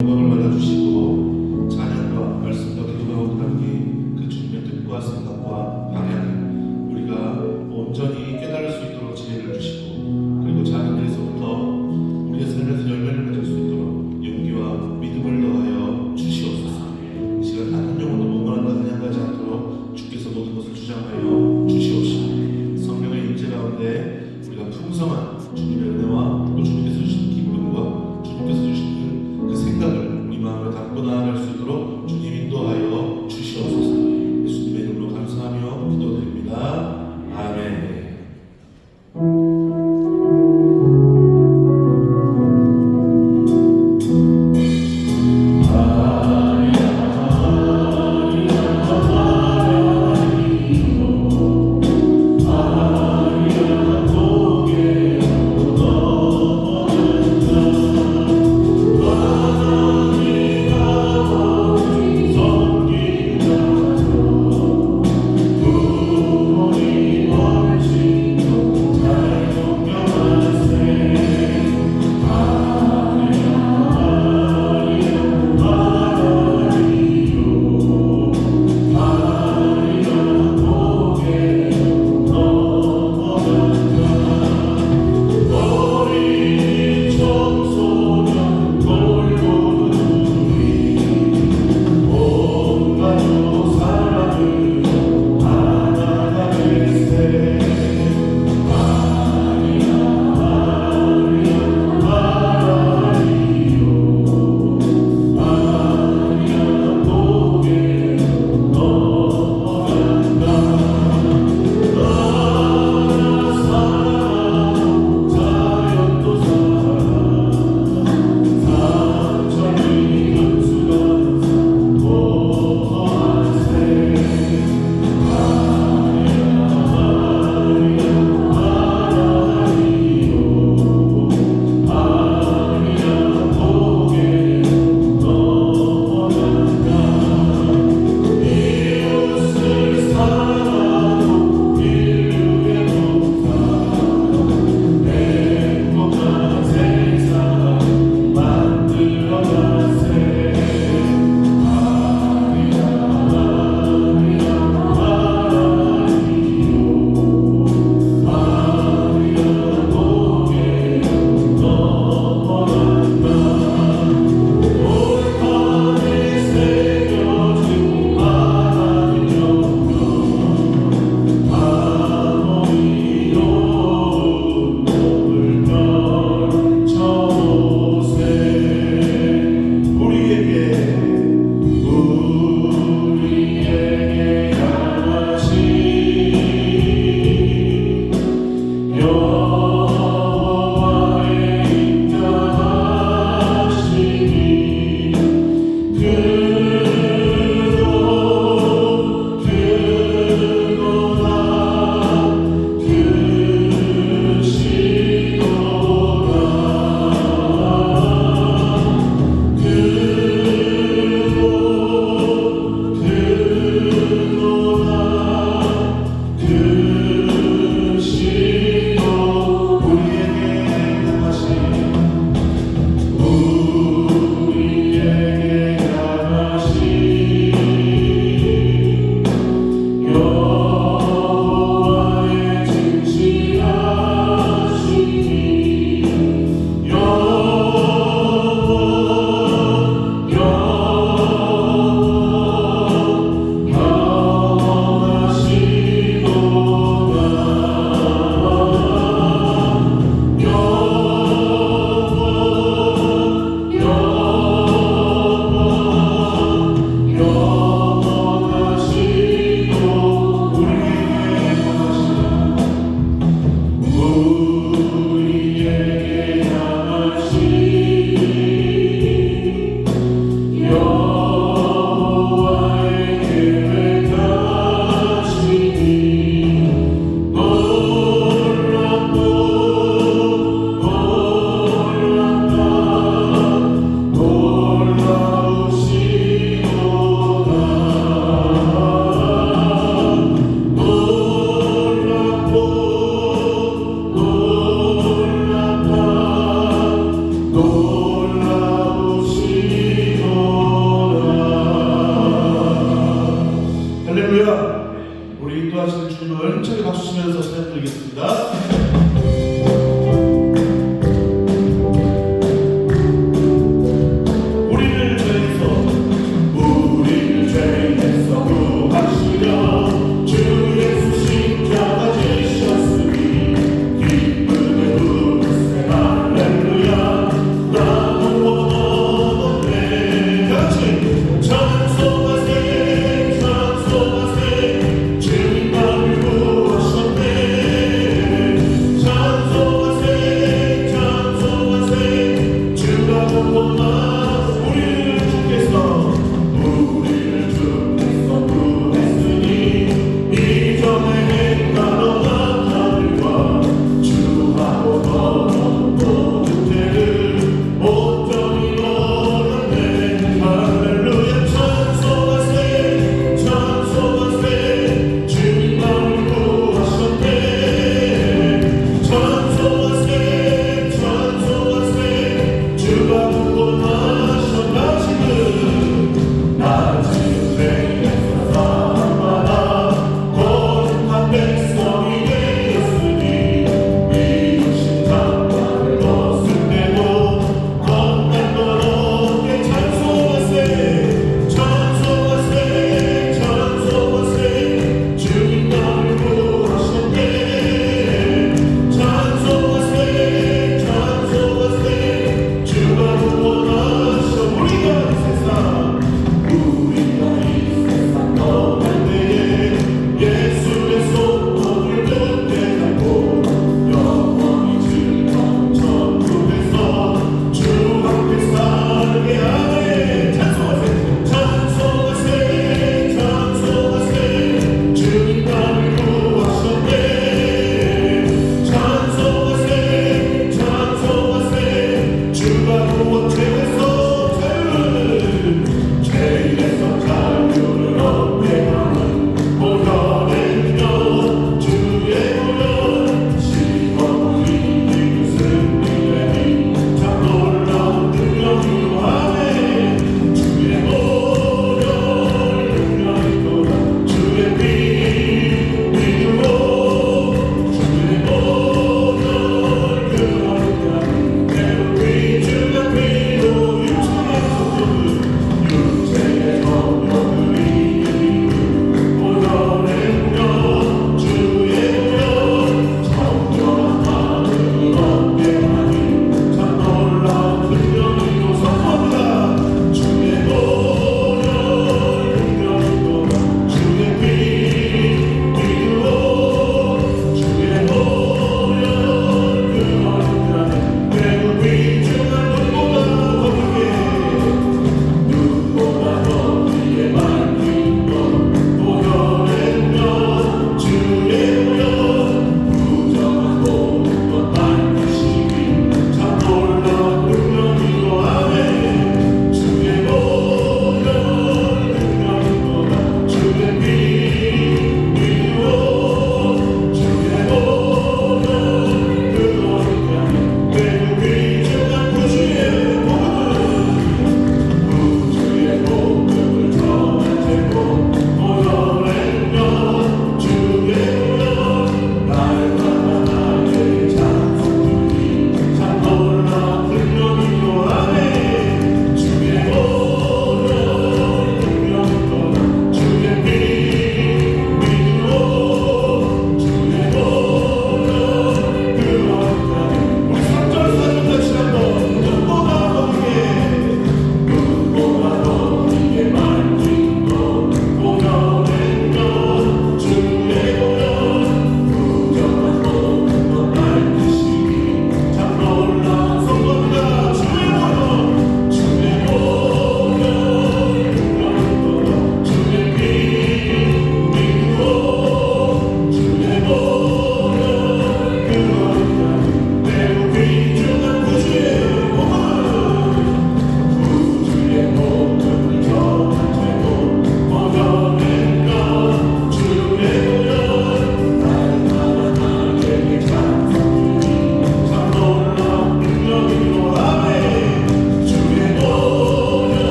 영광을 받아주시고 찬양과 말씀과 기도와 함께 그 주님의 뜻과 생각과 방향을 우리가 온전히 깨달을 수 있도록 지혜를 주시고, 그리고 작은 일에서부터 우리의 삶에서 열매를 맺을 수 있도록 용기와 믿음을 더하여 주시옵소서. 이 시간 한 영혼도 목마른다 사냥하지 않도록 주께서 모든 것을 주장하여 주시옵시고, 성령의 임재 가운데 우리가 풍성한 주님의 은혜와 또 주님께서 주신 기쁨과 주님께서 주신 그 생각을 우리 마음에 담고 나아갈 수 있도록 주님 인도하여 주시옵소서. 예수님의 이름으로 감사하며 기도드립니다. 아멘. 하나님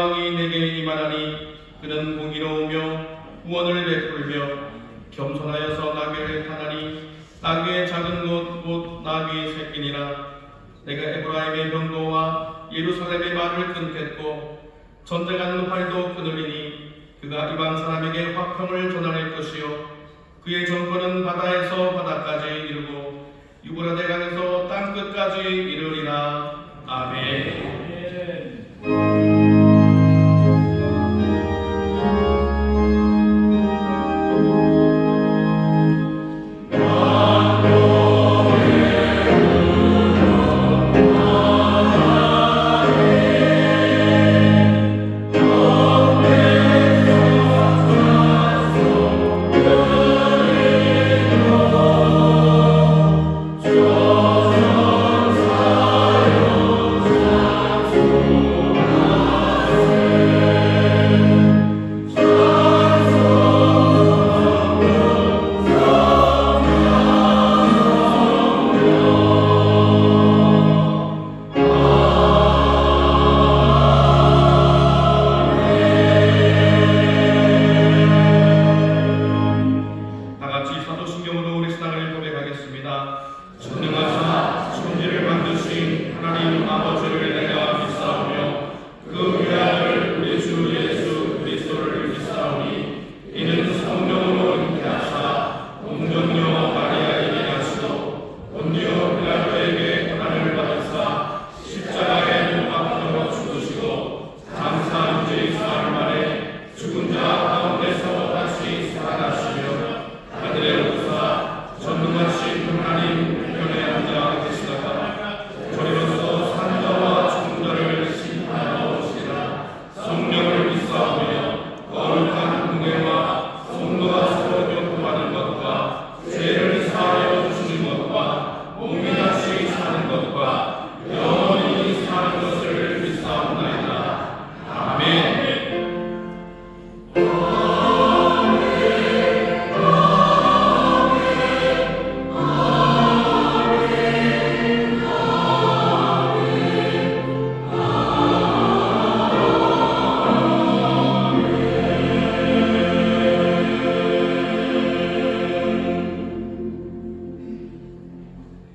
왕이 내게 임하나니 그는 공의로우며 구원을 베풀며 겸손하여서 나귀를 타나니 나귀의 작은 것 곧 나귀의 새끼니라. 내가 에브라임의 병도와 예루살렘의 말을 끊겠고 전쟁하는 활도 끊으리니 그가 이방 사람에게 화평을 전할 것이요 그의 정권은 바다에서 바다까지 이르고 유브라데 강에서 땅 끝까지 이르리라. 아멘.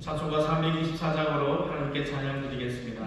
찬송가 324장으로 하나님께 찬양 드리겠습니다.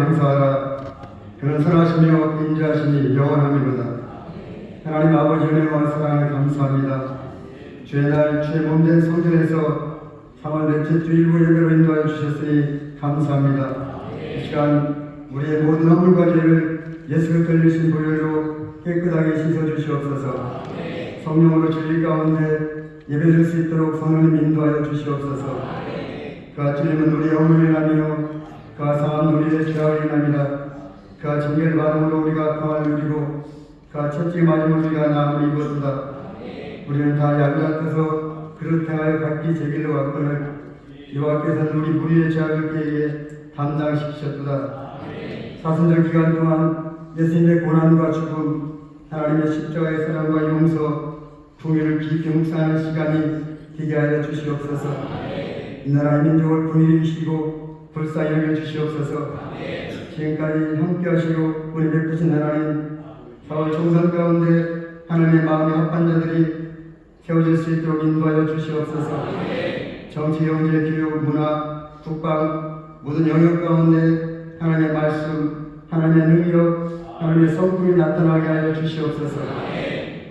감사하라. 그는 선하시며 인자하시니 영원함이로다. 하나님 아버지 은혜와 사랑을 감사합니다. 주의 날 주의 몸된 성전에서 3월 넷째 주 일부 예배로 인도하여 주셨으니 감사합니다. 이 시간 우리의 모든 허물과 죄를 예수 그리스도 흘리신 보혈로 깨끗하게 씻어주시옵소서. 성령으로 진리 가운데 예배드릴 수 있도록 성령님 인도하여 주시옵소서. 그가 찔림은 우리의 허물을 인하며 그가 상함은 우리의 죄악을 인함이라. 그가 징계를 받음으로 우리가 평안을 누리고 그가 채찍을 맞음으로 우리가 나음을 입었도다. 우리는 다 양이 같아서 그릇 행하여 각기 제 길로 갔거늘 여호와께서는 우리 무리의 죄악을 그에게 담당시키셨도다. 사순절 기간 동안 예수님의 고난과 죽음, 하나님의 십자가의 사랑과 용서, 풍요를 깊이 묵상하는 시간이 되게 하여 주시옵소서. 이 나라의 민족을 긍휼히 여기시고 불쌍히 여겨 주시옵소서. 지금까지 함께 하시고 은혜 베푸신 하나님, 4월 총선 가운데 하나님의 마음에 합한 자들이 세워질 수 있도록 인도하여 주시옵소서. 정치, 경제, 교육, 문화, 국방 모든 영역 가운데 하나님의 말씀, 하나님의 능력, 하나님의 성품이 나타나게 하여 주시옵소서.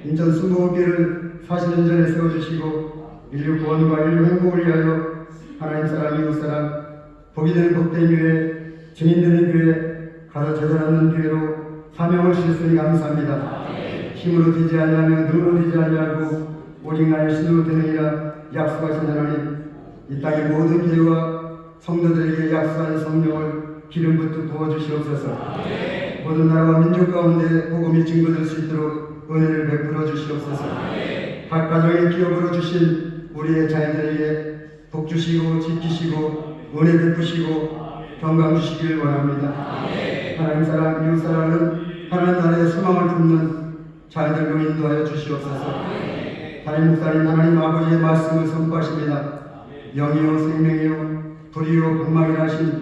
인천 순복음교회를 40년 전에 세워주시고 인류 구원과 인류 행복을 위하여 하나님 사랑, 이웃 사랑, 복이 되는 복된 교회, 증인 되는 교회, 가서 제자하는 교회로 사명을 주셨으니 감사합니다. 힘으로 되지 아니하며 눈으로 되지 아니하고 오직 나의 신으로 되느니라 약속하신 하나님, 이 땅의 모든 교회와 성도들에게 약속하는 성령을 기름 붓듯 부어주시옵소서. 모든 나라와 민족 가운데 복음이 증거될 수 있도록 은혜를 베풀어 주시옵소서. 각 가정의 기업으로 주신 우리의 자녀들에게 복 주시고 지키시고 은혜 베푸시고 건강 주시길 원합니다. 하나님 사랑, 이웃 사랑은 하나님 나라의 소망을 품는 자녀들로 인도하여 주시옵소서. 담임 목사님 하나님 아버지의 말씀을 선포하십니다. 영이요 생명이요 불이요 방망이라 하신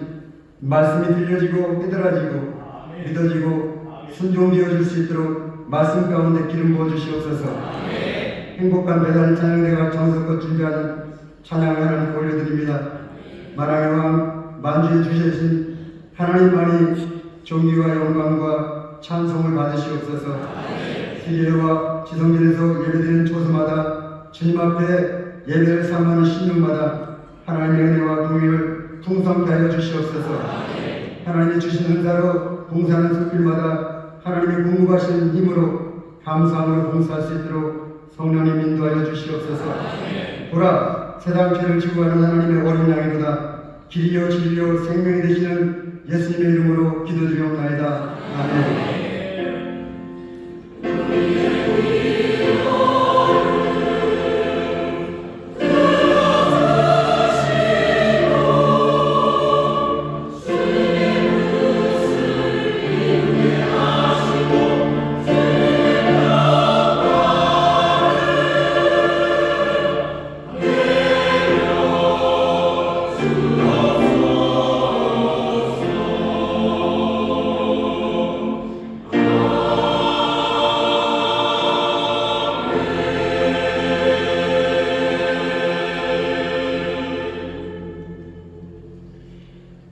말씀이 들려지고 깨달아지고 믿어지고 순종되어질 수 있도록 말씀 가운데 기름 부어 주시옵소서. 행복한 배달 찬양대가 정성껏 준비하는 찬양을 하나님 올려드립니다. 만왕의 왕 만주에 주신 하나님만이 존귀와 영광과 찬송을 받으시옵소서. 세계와 지성전에서 예배드리는 초소마다 주님 앞에 예배를 삼는 신령마다 하나님의 은혜와 공의를 풍성케 하여 주시옵소서. 하나님이 주신 은사로 봉사하는 손길마다 하나님의 궁극하신 힘으로 감사함으로 봉사할 수 있도록 성령님 인도하여 주시옵소서. 보라, 세상 죄를 지고 가는 하나님의 어린 양이로다. 길이요 진리요 생명이 되시는 예수님의 이름으로 기도드리옵나이다. 아멘.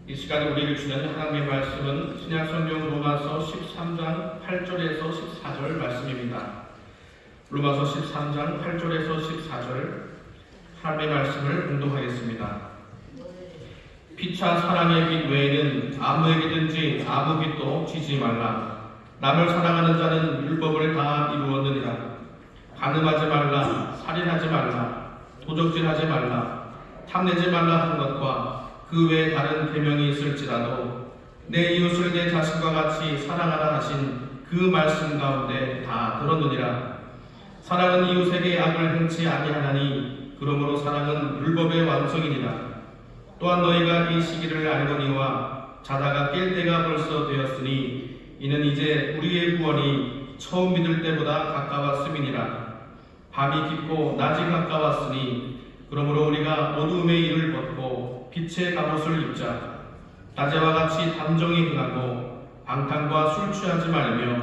이 시간에 우리에게 주는 하나님의 말씀은 신약성경 로마서 13장 8절에서 14절 말씀입니다. 로마서 13장 8절에서 14절 하나님의 말씀을 공독하겠습니다. 피차 사랑의 빛 외에는 아무에게든지 아무 빛도 지지 말라. 남을 사랑하는 자는 율법을 다 이루었느니라. 간음하지 말라, 살인하지 말라, 도적질하지 말라, 탐내지 말라 하는 것과 그 외에 다른 계명이 있을지라도 내 이웃을 내 자신과 같이 사랑하라 하신 그 말씀 가운데 다 들었느니라. 사랑은 이웃에게 악을 행치 아니하나니 그러므로 사랑은 율법의 완성이니라. 또한 너희가 이 시기를 알거니와 자다가 깰 때가 벌써 되었으니 이는 이제 우리의 구원이 처음 믿을 때보다 가까웠음이니라. 밤이 깊고 낮이 가까웠으니 그러므로 우리가 어두움의 일을 벗고 빛의 갑옷을 입자. 낮에와 같이 담정히 행하고 방탕과 술 취하지 말며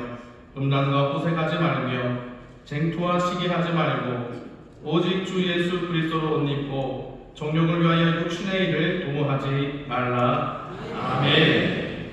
음란과 호색하지 말며 쟁토와 시기하지 말고 오직 주 예수 그리스도로 옷 입고 정욕을 위하여 육신의 일을 도모하지 말라. 아멘.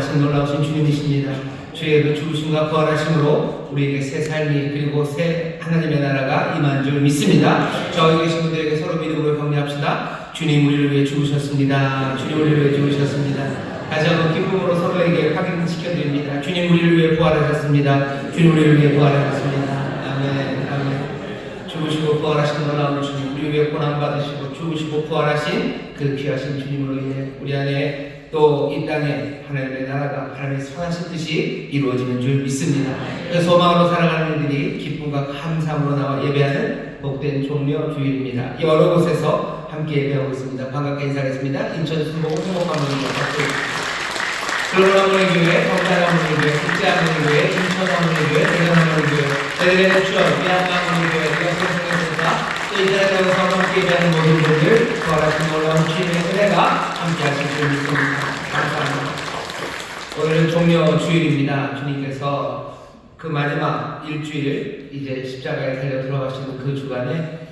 구원하신 놀라우신 주님이십니다. 주의 그 죽으심과 부활하심으로 우리에게 새 삶이 그리고 새 하나님의 나라가 임한 줄 믿습니다. 저기 계신 분들에게 서로 믿음으로 격려합시다. 주님 우리를 위해 죽으셨습니다. 주님 우리를 위해 죽으셨습니다. 다시 한번 기쁨으로 서로에게 확인시켜드립니다. 주님 우리를 위해 부활하셨습니다. 주님 우리를 위해 부활하셨습니다. 아멘. 아멘. 죽으시고 부활하신 놀라운 주님, 우리 위해 고난받으시고 죽으시고 부활하신 그 귀하신 주님으로 인해 우리 안에 또 이 땅에 하나님의 나라가 하나님의 선하신 뜻이 이루어지는 줄 믿습니다. 그 소망으로 살아가는 이들이 기쁨과 감사함으로 나와 예배하는 복된 종려 주일입니다. 여러 곳에서 함께 예배하고 있습니다. 반갑게 인사하겠습니다. 인천 순복 행복한문교회, 글로벌한문교회, 경찰한문교회, 국제한문교회, 인천한문교회, 대전한문교회, 대전의 추억, 미얀마한문교회, 여성성교사, 또 인터넷에서 함께 예배하는 모든 분들 부활하신 놀라운 주님의 은혜가 함께 하실 줄 믿습니다. 감사합니다. 오늘은 종려 주일입니다. 주님께서 그 마지막 일주일 이제 십자가에 달려 들어가시는 그 주간에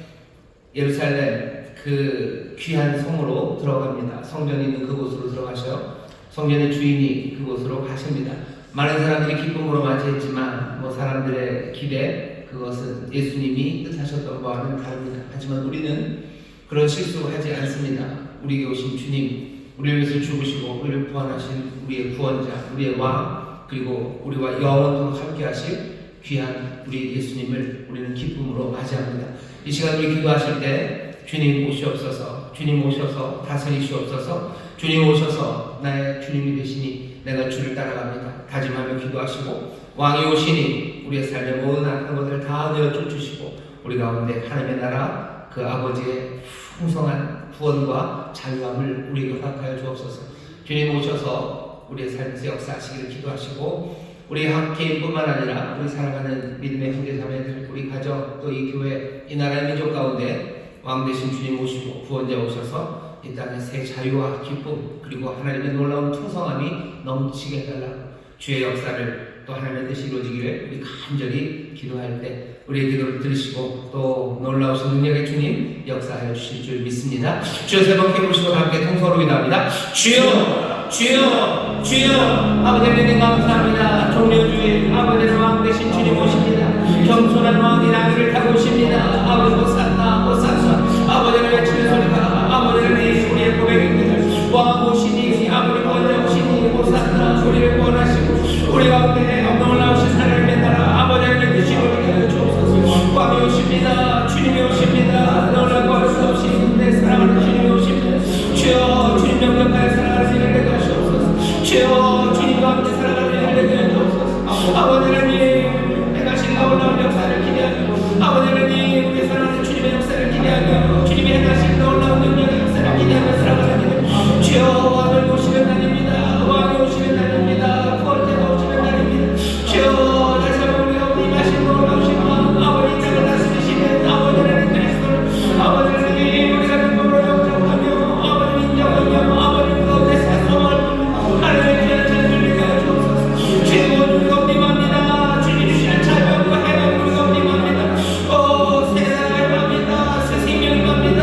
예루살렘 그 귀한 성으로 들어갑니다. 성전이 있는 그곳으로 들어가셔 성전의 주인이 그곳으로 가십니다. 많은 사람들이 기쁨으로 맞이했지만 사람들의 기대 그것은 예수님이 뜻하셨던 바와는 다릅니다. 하지만 우리는 그런 실수하지 않습니다. 우리에게 오신 주님, 우리를 위해서 죽으시고 우리를 구원하신 우리의 구원자, 우리의 왕, 그리고 우리와 영원토록 함께하실 귀한 우리 예수님을 우리는 기쁨으로 맞이합니다. 이 시간 우리 기도하실 때 주님 오시옵소서, 주님 오셔서 다스리시옵소서, 주님 오셔서 나의 주님이 되시니 내가 주를 따라갑니다. 다짐하며 기도하시고 왕이 오시니 우리의 삶의 모든 악한 것들을 다 내어쫓으시고 우리 가운데 하나님의 나라 그 아버지의 풍성한 구원과 자유함을 우리에게 허락하여 주옵소서. 주님 오셔서 우리의 삶에서 역사하시기를 기도하시고 우리 학개인뿐만 아니라 우리 살아가는 믿음의 형제자매들, 우리 가정, 또 이 교회, 이 나라의 민족 가운데 왕 되신 주님 오시고 구원자 오셔서 이 땅에 새 자유와 기쁨 그리고 하나님의 놀라운 풍성함이 넘치게 해달라고 주의 역사를 또 하나님의 뜻이 이루어지기를 우리 간절히 기도할 때 우리의 기도를 들으시고 또 놀라우신 능력의 주님 역사하여 주실 줄 믿습니다. 주여 세 번 해보시고 함께 통성으로 기도합니다. 주여 주여 주여 아버지 하나님 감사합니다. 종려주의 아버지의 왕 되신 주님 오십니다. 겸손한 왕이 나귀를 타고 오십니다. 아버지 못 산다 못 샀어 아버지를 외치는 소리가 아버지를 위해 우리의 고백입니다. 왕 오시니 아버지 구원자 오시니 못 산다 우리를 구원하시고 우리 가운데 놀라우신 하나님의 나라 아버지를 드시고 우리에게 주옵소서. 왕이 오십니다. 주님이 오십니다. 놀라고 할 수 없이 내 사랑하는 주님이 오십니다. 주여 주님 명령하여 살아가는 일을 내게 하시옵소서. 주여 주님과 함께 살아가는 일을 내게 하시옵소서. 아버지 하나님 행하신 놀라운 역사를 기대하며 아버지 하나님 우리 사랑하는 주님의 역사를 기대하며 주님이 행하신 놀라운 능력의 역사를 기대하며 살아가는 일 주여 왕을 오시는 날입니다. 왕이 오시는 날입니다. 구원자가 오시는 날입니다. 주여 다시 한번 우리가 임하신 놀라우신 왕 아버지 땅을 다스리시는 아버지 하나님 그리스도를 아버지 하나님 우리가 능력으로 영접하며 아버지 인정하며 아버지 가운데 새 소망을 보는 하나님의 귀한 자녀들 되게 하여 주옵소서. 주여 우리가 믿습니다. 주님 주시는 자유함과 해방을 우리가 믿습니다. 새 나라가 임합니다. 새 생명이 임합니다.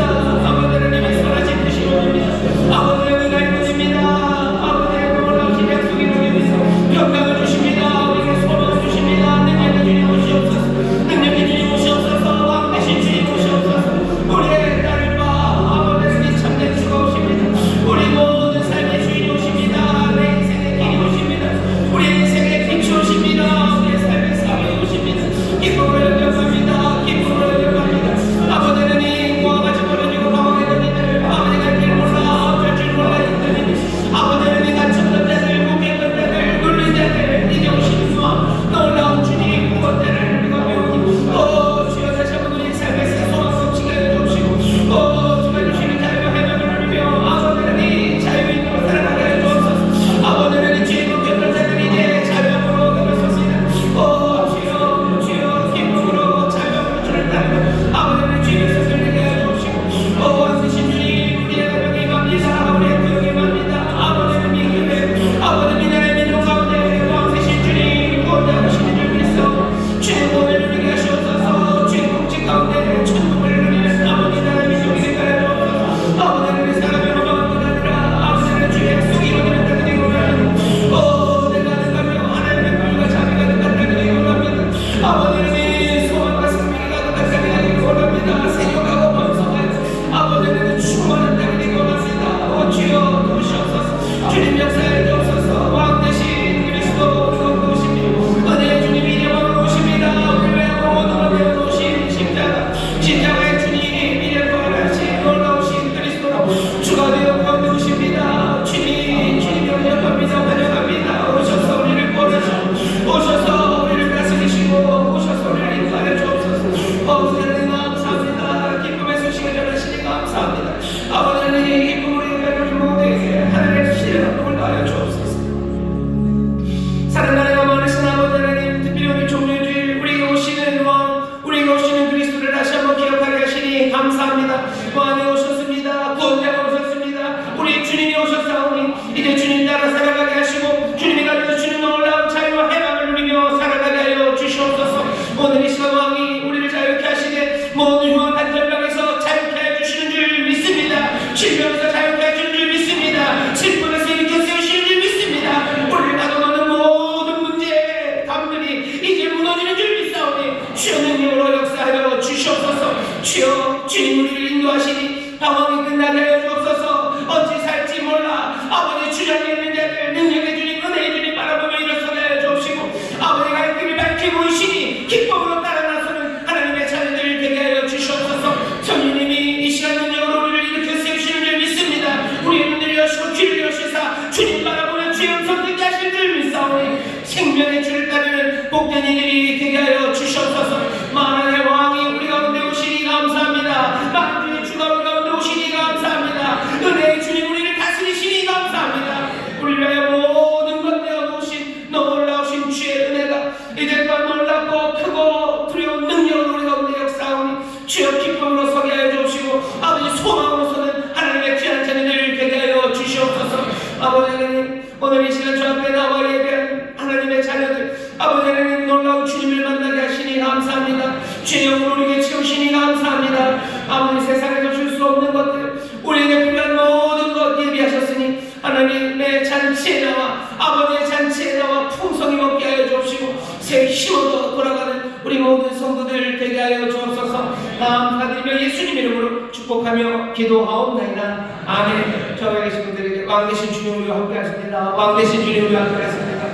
보안에 오셨습니다. 구원자가 오셨습니다. 우리 주님이 오셨사오니 이제 주님 따라 살아가게 하시고 주님이 가져주시는 놀라운 자유와 해방을 누리며 살아가게 하여 주시옵소서. 오늘 이 시간 왕이 우리를 자유케 하시되 모든 흉악한 절망에서 자유케 해주시는 줄 믿습니다. 질병에서 자유케 해주는 줄 믿습니다. 질병에서 일으켜 세우시는 줄 믿습니다. 우리를 가둬놓는 모든 문제 담들이 이제 무너지는 줄 믿사오니 주여 능력으로 역사하여 주시옵소서. 주여 주님 우리를 인도하시니 방황이 끝나게 하여 주옵소서. 어찌 살지 몰라 아버지 주장에 있는 자들 능력의 주님 은혜의 주님 바라보며 일어서게 하여 주옵시고 아버지 갈 길을 밝히 보이시니 기쁨으로 따라 나서는 하나님의 자녀들 되게 하여 주시옵소서. 성령님이 이 시간 능력으로 우리를 일으켜 세우시는 줄 믿습니다. 우리의 눈을 여시고 귀를 여시사 주님 바라보는 주의 음성 듣게 하실 줄 믿사오니 생명의 주를 따르는 복된 이들이 되게 하여 주시옵소서. 만왕의 왕이 우리 가운데 오시니 감사합니다. 만주의 주가 우리 가운데 오시니 감사합니다. 은혜의 주님 우리를 다스리시니 감사합니다. 우리를 위하여 모든 것 내어놓으신 놀라우신 주의 은혜가 이제 또한 놀랍고 크고 두려운 능력으로 우리 가운데 역사하오니 주여 기쁨으로 서게 하여 주옵시고 아버지 소망으로 서는 하나님의 귀한 자녀들 되게 하여 주시옵소서. 아버지 하나님 오늘 이 시간 주 앞에 나와 예배한 하나님의 자녀들 아버지 하나님 놀라운 주님을 만나게 하시니 감사합니다. 주의 영으로 우리에게 채우시니 감사합니다. 아버지 세상에서 줄 수 없는 것들 우리에게 필요한 모든 것 예비하셨으니 하나님의 잔치에 나와 아버지의 잔치에 나와 풍성히 먹게 하여 주옵시고 새 힘으로 돌아가는 우리 모든 성도들 되게 하여 주옵소서. 감사드리며 예수님 이름으로 축복하며 기도하옵나이다. 아멘. 저에 계신 분들에게 왕 되신 주님 우리와 함께 하십니다. 왕 되신 주님 우리와 함께 하십니다.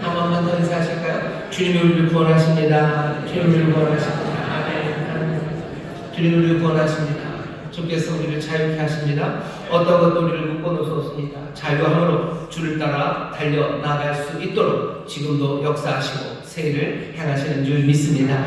한 번만 더 인사하실까요? 주님이 우리를 구원하십니다. 주님이 우리를 구원하십니다. 아멘. 주님이 우리를 구원하십니다. 주께서 우리를 자유케 하십니다. 어떤 것도 우리를 묶어놓을 수 없습니다. 자유함으로 주를 따라 달려나갈 수 있도록 지금도 역사하시고 세일을 행하시는 줄 믿습니다.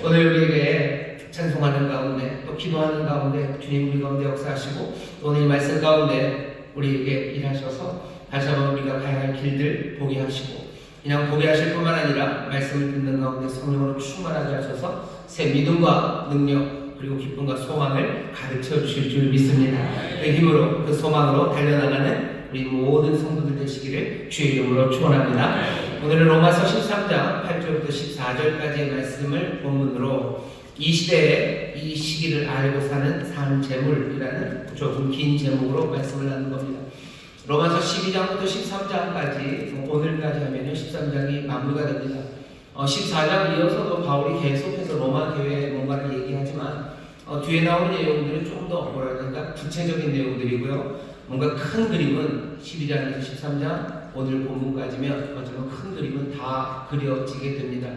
오늘 우리에게 찬송하는 가운데 또 기도하는 가운데 주님 우리 가운데 역사하시고 오늘 말씀 가운데 우리에게 일하셔서 다시 한번 우리가 가야 할 길들 보게 하시고 그냥 보게 하실 뿐만 아니라 말씀을 듣는 가운데 성령으로 충만하게 하셔서 새 믿음과 능력 그리고 기쁨과 소망을 가르쳐 주실 줄 믿습니다. 그 힘으로 그 소망으로 달려나가는 우리 모든 성도들 되시기를 주의 이름으로 축원합니다. 오늘은 로마서 13장 8절부터 14절까지의 말씀을 본문으로 이 시대에 이 시기를 알고 사는 산 재물이라는 조금 긴 제목으로 말씀을 나눈 겁니다. 로마서 12장부터 13장까지 오늘까지 하면 13장이 마무리가 됩니다. 14장 이어서도 바울이 계속해서 로마 교회에 뭔가를 얘기하지만 뒤에 나오는 내용들은 좀 더 뭐랄까 구체적인 내용들이고요. 뭔가 큰 그림은 12장에서 13장 오늘 본문까지면 어쩌면 큰 그림은 다 그려지게 됩니다.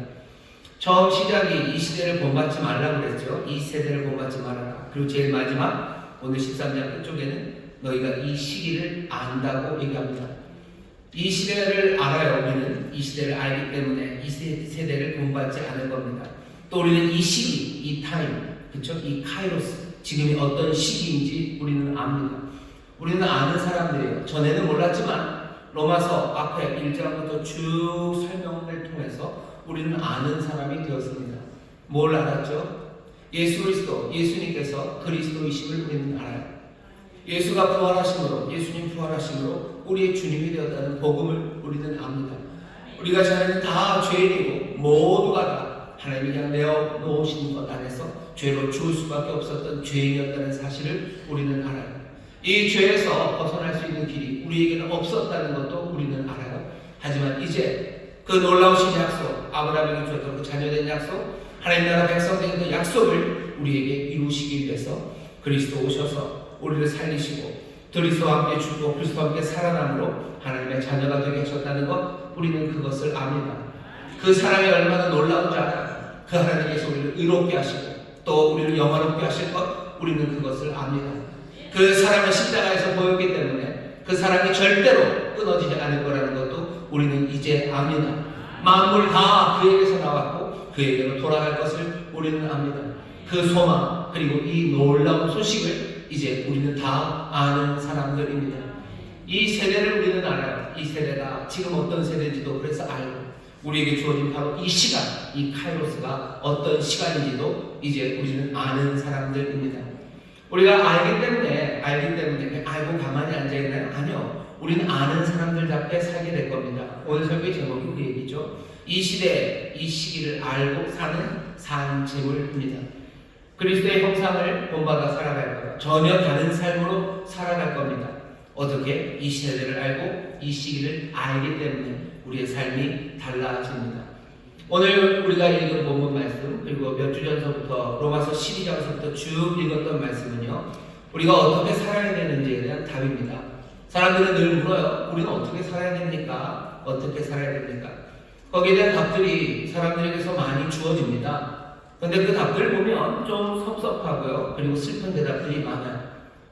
처음 시작이 이 시대를 본받지 말라고 그랬죠. 이 세대를 본받지 말아라. 그리고 제일 마지막 오늘 13장 끝쪽에는 너희가 이 시기를 안다고 얘기합니다. 이 시대를 알아요. 우리는 이 시대를 알기 때문에 이 세대를 본받지 않을 겁니다. 또 우리는 이 시기, 이 타임, 그렇죠? 이 카이로스, 지금이 어떤 시기인지 우리는 압니다. 우리는 아는 사람들이에요. 전에는 몰랐지만 로마서 앞에 1장부터 쭉 설명을 통해서 우리는 아는 사람이 되었습니다. 뭘 알았죠? 예수 그리스도, 예수님께서 그리스도이심을 우리는 알아요. 예수가 부활하심으로, 예수님 부활하심으로 우리의 주님이 되었다는 복음을 우리는 압니다. 우리가 자네는 다 죄인이고 모두가 다 하나님이 그냥 내어 놓으신 것 안에서 죄로 죽을 수밖에 없었던 죄인이었다는 사실을 우리는 알아요. 이 죄에서 벗어날 수 있는 길이 우리에게는 없었다는 것도 우리는 알아요. 하지만 이제 그 놀라우신 약속, 아브라함에게 주었던 그 자녀된 약속, 하나님 나라 백성된 그 약속을 우리에게 이루시기 위해서 그리스도 오셔서 우리를 살리시고 그리스도와 함께 죽고 그리스도와 함께 살아남으로 하나님의 자녀가 되게 하셨다는 것, 우리는 그것을 압니다. 그 사랑이 얼마나 놀라운지 알아요. 그 하나님께서 우리를 의롭게 하시고 또 우리를 영화롭게 하실 것, 우리는 그것을 압니다. 그 사랑을 십자가에서 보였기 때문에 그 사랑이 절대로 끊어지지 않을 거라는 것도 우리는 이제 압니다. 만물 다 그에게서 나왔고 그에게로 돌아갈 것을 우리는 압니다. 그 소망 그리고 이 놀라운 소식을 이제 우리는 다 아는 사람들입니다. 이 세대를 우리는 알아요. 이 세대가 지금 어떤 세대인지도 그래서 알고 우리에게 주어진 바로 이 시간, 이 카이로스가 어떤 시간인지도 이제 우리는 아는 사람들입니다. 우리가 알기 때문에 그냥 알고 가만히 앉아있나요? 아니요. 우리는 아는 사람들답게 살게 될 겁니다. 오늘 설교 제목이 그 얘기죠. 이 시대, 이 시기를 알고 사는 산재물입니다. 그리스도의 형상을 본받아 살아갈 거예요. 전혀 다른 삶으로 살아갈 겁니다. 어떻게? 이 시대를 알고 이 시기를 알기 때문에 우리의 삶이 달라집니다. 오늘 우리가 읽은 본문 말씀, 그리고 몇 주 전서부터 로마서 12장서부터 쭉 읽었던 말씀은요, 우리가 어떻게 살아야 되는지에 대한 답입니다. 사람들은 늘 물어요. 우리는 어떻게 살아야 됩니까? 어떻게 살아야 됩니까? 거기에 대한 답들이 사람들에게서 많이 주어집니다. 그런데 그 답들 보면 좀 섭섭하고요, 그리고 슬픈 대답들이 많아요.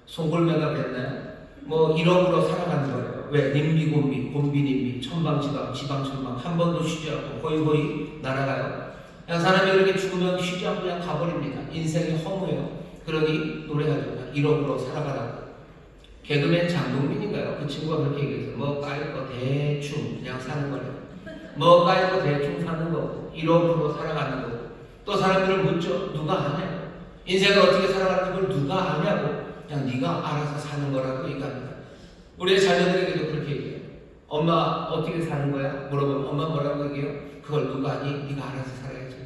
송골매가 됐나요? 뭐 1억으로 살아가는 거예요. 왜? nim비곰비, 곰비님비, 천방지방, 지방천방, 한 번도 쉬지 않고 호이호이 날아가요. 그냥 사람이 이렇게 죽으면 쉬지 않고 그냥 가버립니다. 인생이 허무해요. 그러니 노래하죠. 1억으로 살아가라고. 개그맨 장동민인가요? 그 친구가 그렇게 얘기했어요. 뭐 까일 거 대충 그냥 사는 거래요. 뭐 까일 거 대충 사는 거고 1억으로 살아가는 거고. 또 사람들을 묻죠. 누가 아냐고. 인생을 어떻게 살아가는 걸 누가 아냐고. 그냥 네가 알아서 사는 거라고 얘기합니다. 우리의 자녀들에게도 그렇게 얘기해요. 엄마 어떻게 사는 거야? 물어보면 엄마 뭐라고 얘기해요? 그걸 누가 아니? 네가 알아서 살아야지.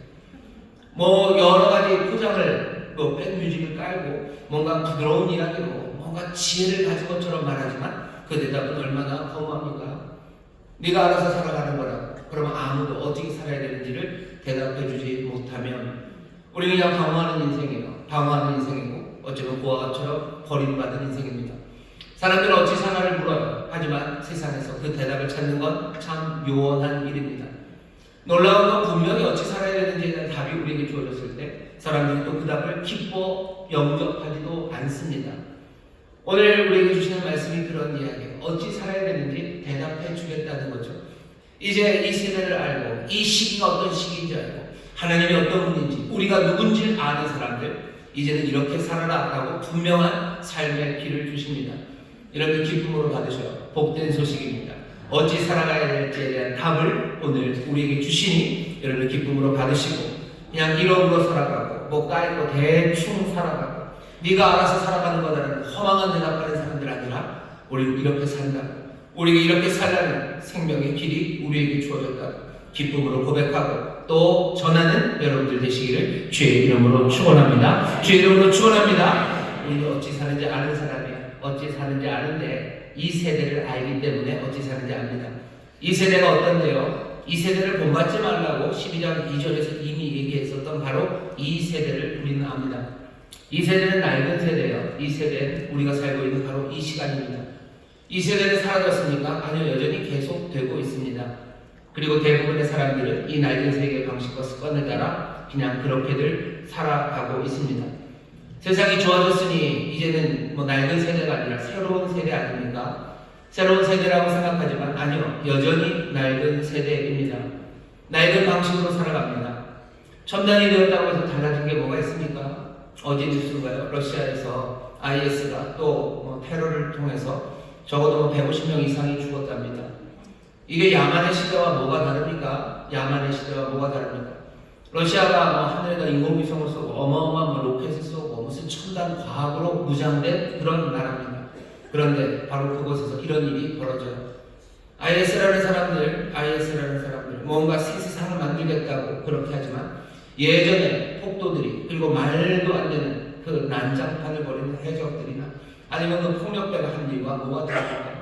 뭐 여러 가지 포장을, 뭐 백뮤직을 깔고 뭔가 부드러운 이야기로 뭔가 지혜를 가진 것처럼 말하지만 그 대답은 얼마나 허무합니까? 네가 알아서 살아가는 거라고. 그러면 아무도 어떻게 살아야 되는지를 대답해주지 못하면 우리는 그냥 방황하는 인생이에요. 방황하는 인생이고 어쩌면 고아처럼 버림받은 인생입니다. 사람들은 어찌 사나를 물어요. 하지만 세상에서 그 대답을 찾는 건 참 요원한 일입니다. 놀라운 건 분명히 어찌 살아야 되는지에 대한 답이 우리에게 주어졌을 때 사람들이 또 그 답을 기뻐 영접하지도 않습니다. 오늘 우리에게 주시는 말씀이 그런 이야기예요. 어찌 살아야 되는지 대답해 주겠다는 거죠. 이제 이 세대를 알고 이 시기가 어떤 시기인지 알고 하나님이 어떤 분인지 우리가 누군지 아는 사람들, 이제는 이렇게 살아라 라고 분명한 삶의 길을 주십니다. 이렇게 기쁨으로 받으셔요. 복된 소식입니다. 어찌 살아가야 될지에 대한 답을 오늘 우리에게 주시니 여러분 기쁨으로 받으시고 그냥 1억으로 살아가고 뭐 까이고 대충 살아가고 네가 알아서 살아가는 거다라는 허망한 대답하는 사람들 아니라 우리 이렇게 산다. 우리가 이렇게 살라는 생명의 길이 우리에게 주어졌다. 기쁨으로 고백하고 또 전하는 여러분들 되시기를 주의 이름으로 축원합니다. 주의 이름으로 축원합니다. 우리는 어찌 사는지 아는 사람이에요. 어찌 사는지 아는데 이 세대를 알기 때문에 어찌 사는지 압니다. 이 세대가 어떤데요? 이 세대를 본받지 말라고 12장 2절에서 이미 얘기했었던 바로 이 세대를 우리는 압니다. 이 세대는 낡은 세대예요. 이 세대는 우리가 살고 있는 바로 이 시간입니다. 이 세대는 사라졌습니까? 아니요, 여전히 계속되고 있습니다. 그리고 대부분의 사람들은 이 낡은 세계의 방식과 습관을 따라 그냥 그렇게들 살아가고 있습니다. 세상이 좋아졌으니 이제는 뭐 낡은 세대가 아니라 새로운 세대 아닙니까? 새로운 세대라고 생각하지만 아니요, 여전히 낡은 세대입니다. 낡은 방식으로 살아갑니다. 첨단이 되었다고 해서 달라진 게 뭐가 있습니까? 어제 뉴스인가요? 러시아에서 IS가 또 뭐 테러를 통해서 적어도 150명 이상이 죽었답니다. 이게 야만의 시대와 뭐가 다릅니까? 야만의 시대와 뭐가 다릅니까? 러시아가 뭐 하늘에다 인공위성을 쏘고 어마어마한 뭐 로켓을 쏘고 무슨 첨단 과학으로 무장된 그런 나라입니다. 그런데 바로 그곳에서 이런 일이 벌어져요. IS라는 사람들 뭔가 새 세상을 만들겠다고 그렇게 하지만 예전에 폭도들이 그리고 말도 안 되는 그 난장판을 벌이는 해적들이나 아니면 그 폭력배가 한 일과 뭐가 다릅니까?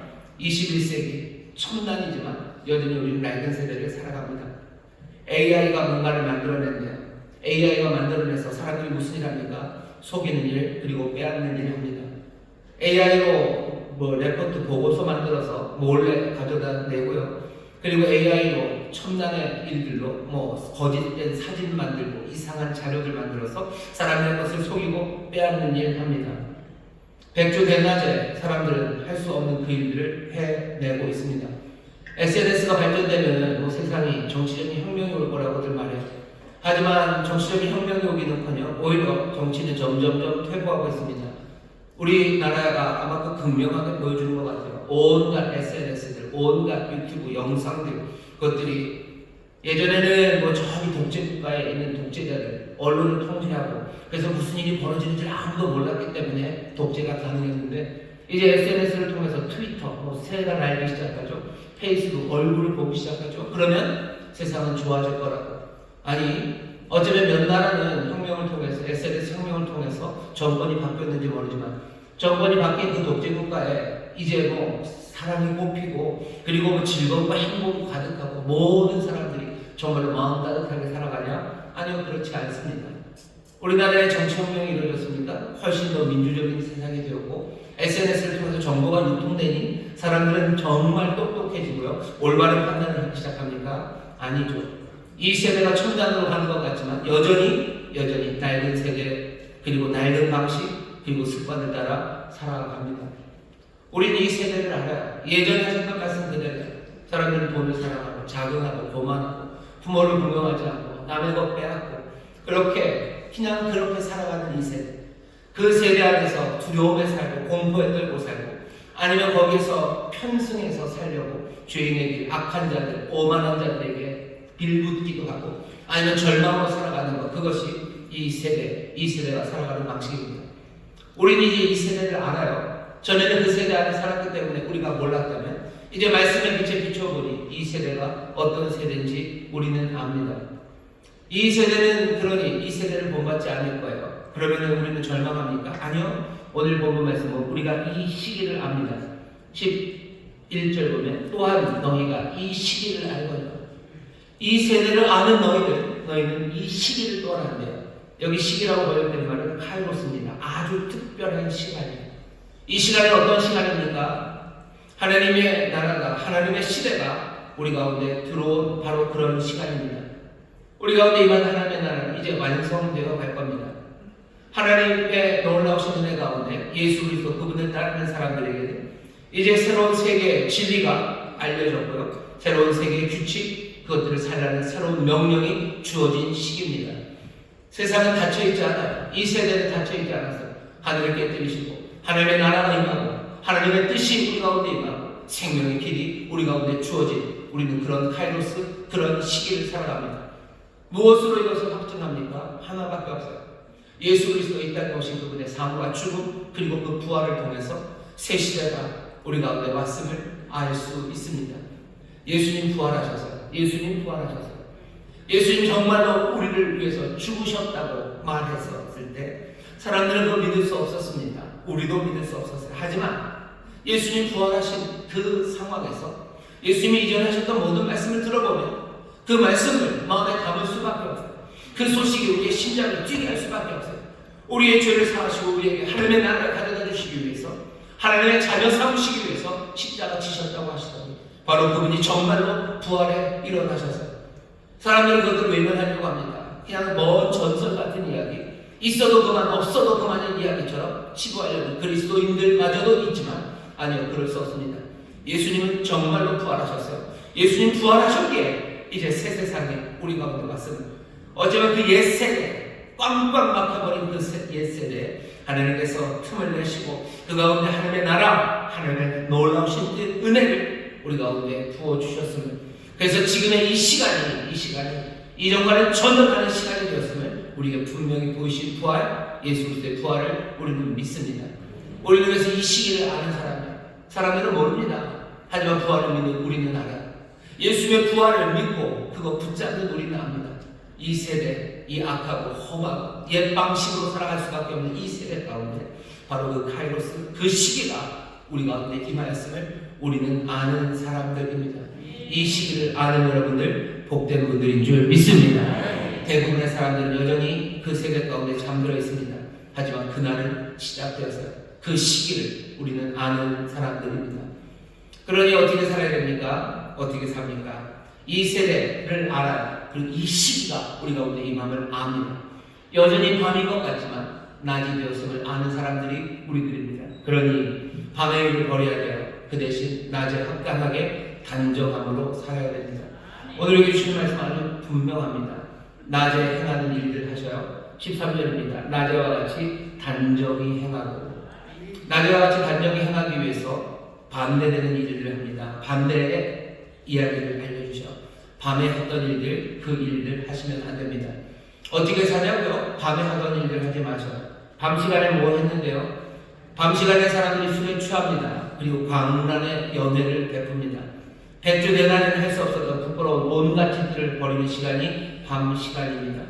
21세기 첨단이지만 여전히 우리는 낡은 세대를 살아갑니다. AI가 뭔가를 만들어냈네요. AI가 만들어내서 사람들이 무슨 일 합니까? 속이는 일 그리고 빼앗는 일 합니다. AI로 뭐 레포트 보고서 만들어서 몰래 가져다 내고요. 그리고 AI로 첨단의 일들로 뭐 거짓된 사진 만들고 이상한 자료들 만들어서 사람들의 것을 속이고 빼앗는 일 합니다. 백주 대낮에 사람들은 할 수 없는 그 일들을 해내고 있습니다. SNS가 발전되면 뭐 세상이 정치적인 혁명이 올 거라고들 말해요. 하지만 정치적인 혁명이 오기는커녕 오히려 정치는 점점점 퇴보하고 있습니다. 우리나라가 아마 그 극명하게 보여주는 것 같아요. 온갖 SNS들, 온갖 유튜브 영상들, 그것들이 예전에는 뭐 저기 독재 국가에 있는 독재자들 언론을 통제하고 그래서 무슨 일이 벌어지는지 아무도 몰랐기 때문에 독재가 가능했는데 이제 SNS를 통해서 트위터, 새가 날기 시작하죠. 페이스북, 얼굴을 보기 시작하죠. 그러면 세상은 좋아질 거라고. 아니 어쩌면 몇 나라는 혁명을 통해서 SNS 혁명을 통해서 정권이 바뀌었는지 모르지만 정권이 바뀐 그 독재 국가에 이제 사랑이 꽃피고 그리고 즐거움과 행복이 가득하고 모든 사람들이 정말로 마음 따뜻하게 살아가냐? 아니요, 그렇지 않습니다. 우리나라의 정치혁명이 이루어졌습니다. 훨씬 더 민주적인 세상이 되었고 SNS를 통해서 정보가 유통되니 사람들은 정말 똑똑해지고요. 올바른 판단을 하기 시작합니까? 아니죠. 이 세대가 첨단으로 가는 것 같지만 여전히 낡은 세대 그리고 낡은 방식 그리고 습관을 따라 살아갑니다. 우리는 이 세대를 알아요. 예전에 하셨던 말씀 그대로 사람들은 돈을 사랑하고 자긍하고 교만하고 부모를 공경하지 않고 남의 것 빼앗고 그냥 그렇게 살아가는 이 세대. 그 세대 안에서 두려움에 살고 공포에 떨고 살고 아니면 거기서 편승해서 살려고 죄인에게 악한 자들, 오만한 자들에게 빌붙기도 하고 아니면 절망으로 살아가는 것, 그것이 이 세대가 살아가는 방식입니다. 우리는 이제 이 세대를 알아요. 전에는 그 세대 안에 살았기 때문에 우리가 몰랐다면 이제 말씀의 빛에 비춰보니 이 세대가 어떤 세대인지 우리는 압니다. 이 세대는 그러니 이 세대를 본받지 않을 거예요. 그러면 우리는 절망합니까? 아니요. 오늘 본문 말씀은 우리가 이 시기를 압니다. 11절 보면 또한 너희가 이 시기를 알거니와. 이 세대를 아는 너희는 이 시기를 또 아는데요. 여기 시기라고 번역된 말은 카이로스입니다. 아주 특별한 시간이에요. 이 시간은 어떤 시간입니까? 하나님의 나라가, 하나님의 시대가 우리 가운데 들어온 바로 그런 시간입니다. 우리 가운데 임한 하나님의 나라는 이제 완성되어 갈 겁니다. 하나님의 놀라우신 은혜 가운데 예수 그리스도 그분을 따르는 사람들에게는 이제 새로운 세계의 진리가 알려졌고요. 새로운 세계의 규칙, 그것들을 살라는 새로운 명령이 주어진 시기입니다. 세상은 닫혀있지 않아요. 이 세대는 닫혀있지 않았어요. 하늘을 깨뜨리시고 하나님의 나라가 임하고 하나님의 뜻이 우리 가운데 임하고 생명의 길이 우리 가운데 주어진 우리는 그런 카이로스, 그런 시기를 살아갑니다. 무엇으로 이것을 확증합니까? 하나밖에 없어요. 예수 그리스도 이 땅에 오신 그분의 삶과 죽음 그리고 그 부활을 통해서 새 시대가 우리 가운데 왔음을 알 수 있습니다. 예수님 부활하셔서 예수님 정말로 우리를 위해서 죽으셨다고 말했었을 때 사람들은 그걸 믿을 수 없었습니다. 우리도 믿을 수 없었어요. 하지만 예수님 부활하신 그 상황에서 예수님이 이전에 하셨던 모든 말씀을 들어보면 그 말씀을 마음에 담을 수밖에 없어요. 그 소식이 우리의 심장을 뛰게 할 수밖에 없어요. 우리의 죄를 사하시고 우리에게 하나님의 나라를 가져다 주시기 위해서 하나님의 자녀 삼으시기 위해서 십자가 지셨다고 하시더니 바로 그분이 정말로 부활에 일어나셔서 사람들은 그것을 외면하려고 합니다. 그냥 먼 전설 같은 이야기, 있어도 그만 없어도 그만인 이야기처럼 치부하려는 그리스도인들마저도 있지만 아니요, 그럴 수 없습니다. 예수님은 정말로 부활하셨어요. 예수님 부활하셨기에 이제 새 세상에 우리 가운데 왔습니다. 어쩌면 그 옛세대, 꽝꽝 막혀버린 그 옛세대에 하나님께서 틈을 내시고 그 가운데 하나님의 나라, 하나님의 놀라우신 그 은혜를 우리 가운데 부어주셨음을, 그래서 지금의 이 시간이 이전과는 전혀 다른 시간이 되었음을 우리에게 분명히 보이신 부활, 예수 그리스도의 부활을 우리는 믿습니다. 우리는 그래서 이 시기를 아는 사람들은 모릅니다. 하지만 부활을 믿는 우리는 알아요. 예수의 부활을 믿고 그거 붙잡는 우리는 압니다. 이 세대, 이 악하고 험하고 옛 방식으로 살아갈 수밖에 없는 이 세대 가운데 바로 그 카이로스, 그 시기가 우리 가운데 임하였음을 우리는 아는 사람들입니다. 이 시기를 아는 여러분들 복된 분들인 줄 믿습니다. 대부분의 사람들은 여전히 그 세대 가운데 잠들어 있습니다. 하지만 그날은 시작되었어요. 그 시기를 우리는 아는 사람들입니다. 그러니 어떻게 살아야 됩니까? 어떻게 삽니까? 이 세대를 알아요. 그리고 이 시기가 우리 가운데 임함을 압니다. 여전히 밤인 것 같지만 낮이 되었음을 아는 사람들이 우리들입니다. 그러니 밤의 일을 버려야 돼요. 그 대신 낮에 합당하게 단정함으로 살아야 됩니다. 오늘 여기 주신 말씀 아주 분명합니다. 낮에 행하는 일들 하셔요. 13절입니다. 낮에와 같이 단정히 행하고, 낮에와 같이 단정히 행하기 위해서 반대되는 일들을 합니다. 반대의 이야기를 알려주셔. 밤에 했던 일들, 그 일들 하시면 안 됩니다. 어떻게 사냐고요? 밤에 하던 일들 하지 마셔. 밤 시간에 뭐 했는데요? 밤 시간에 사람들이 술에 취합니다. 그리고 광란의 연회를 베풉니다. 백주대낮에는 할 수 없어서 부끄러운 온갖 짓들을 벌이는 시간이 밤 시간입니다.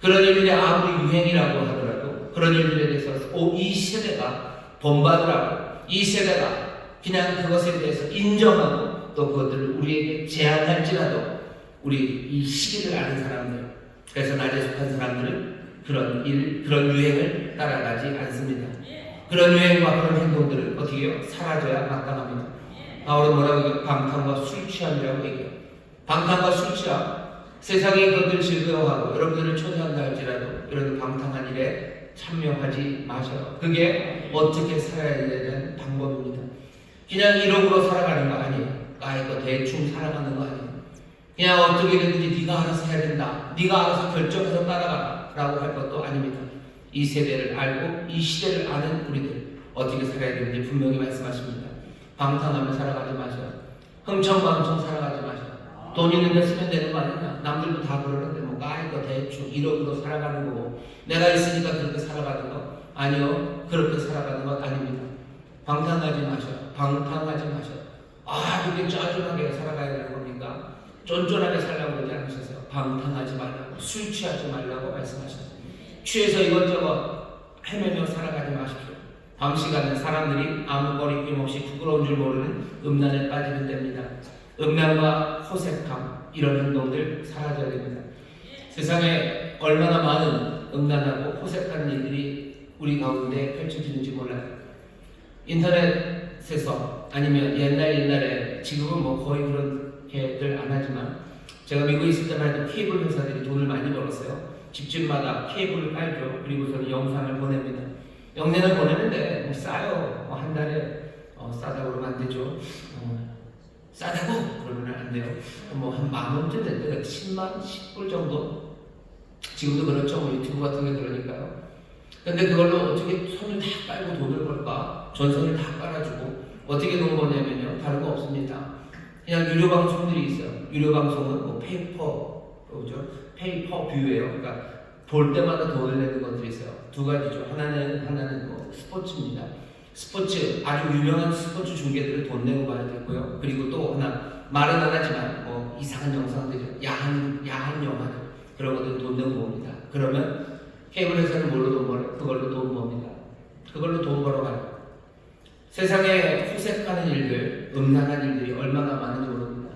그런 일들이 아무리 유행이라고 하더라도 그런 일들에 대해서 이 세대가 본받으라고, 이 세대가 그냥 그것에 대해서 인정하고 또 그것들을 우리에게 제안할지라도 우리 이 시기를 아는 사람들, 그래서 낮에 속한 사람들은 그런 유행을 따라가지 않습니다. 그런 유행과 그런 행동들을 어떻게 해요? 사라져야 마땅합니다. 바울은 뭐라고 해요? 방탕과 술 취함이라고 얘기해요. 방탕과 술 취함, 세상이 그것들을 즐거워하고 여러분들을 초대한다 할지라도 이런 방탕한 일에 참여하지 마셔요. 그게 어떻게 살아야 되는 방법입니다. 그냥 이러고로 살아가는 거 아니에요. 아이고 대충 살아가는 거 아니에요. 그냥 어떻게든지 네가 알아서 해야 된다, 네가 알아서 결정해서 따라가라 라고 할 것도 아닙니다. 이 세대를 알고 이 시대를 아는 우리들 어떻게 살아야 되는지 분명히 말씀하십니다. 방탕하며 살아가지 마셔요. 흥청망청 살아가지 마셔요. 돈 있는 데 쓰면 되는 거 아니냐? 남들도 다 그러는데 뭐 아이고 대충 이러고도 살아가는 거고 내가 있으니까 그렇게 살아가는 거? 아니요, 그렇게 살아가는 것 아닙니다. 방탕하지 마셔요. 방탕하지 마셔요. 그렇게 쩌준하게 살아가야 되는 겁니까? 쫀쫀하게 살라고 그러지 않으셨어요. 방탕하지 말라고, 술 취하지 말라고 말씀하셨어요. 취해서 이것저것 헤매며 살아가지 마십시오. 밤 시간에 사람들이 아무 거리낌 없이 부끄러운 줄 모르는 음란에 빠지는 때입니다. 음란과 호색함, 이런 행동들 사라져야 됩니다. 세상에 얼마나 많은 음란하고 호색하는 일들이 우리 가운데 펼쳐지는지 몰라요. 인터넷에서 아니면 옛날에 지금은 뭐 거의 그렇게들 안 하지만 제가 미국에 있을 때만 해도 케이블 회사들이 돈을 많이 벌었어요. 집집마다 케이블을 깔죠. 그리고서는 영상을 보냅니다. 영상을 보내는데 뭐 싸요. 한 달에 싸다고 그러면 안 되죠. 싸다고 그러면 안 돼요. 뭐 한 10,000원쯤 된대요. 10만, 10불 정도. 지금도 그렇죠. 뭐 유튜브 같은 게 그러니까요. 근데 그걸로 어떻게 손을 다 깔고 돈을 벌까? 전선을 다 깔아주고 어떻게 돈 버냐면요, 다른 거 없습니다. 그냥 유료 방송들이 있어요. 유료 방송은 뭐 페이퍼 뷰예요. 그러니까 볼 때마다 돈을 내는 것들이 있어요. 두 가지죠. 하나는 뭐 스포츠입니다. 스포츠, 아주 유명한 스포츠 중계들을 돈 내고 봐야 되고요. 그리고 또 하나, 말은 안 하지만 뭐 이상한 영상들이죠. 야한 영화들, 그런 것들 돈 내고 봅니다. 그러면 케이블 회사는 뭘로 돈 벌어요? 그걸로 돈 법니다. 그걸로 돈 벌어가요. 세상에 호색하는 일들, 음란한 일들이 얼마나 많은지 모릅니다.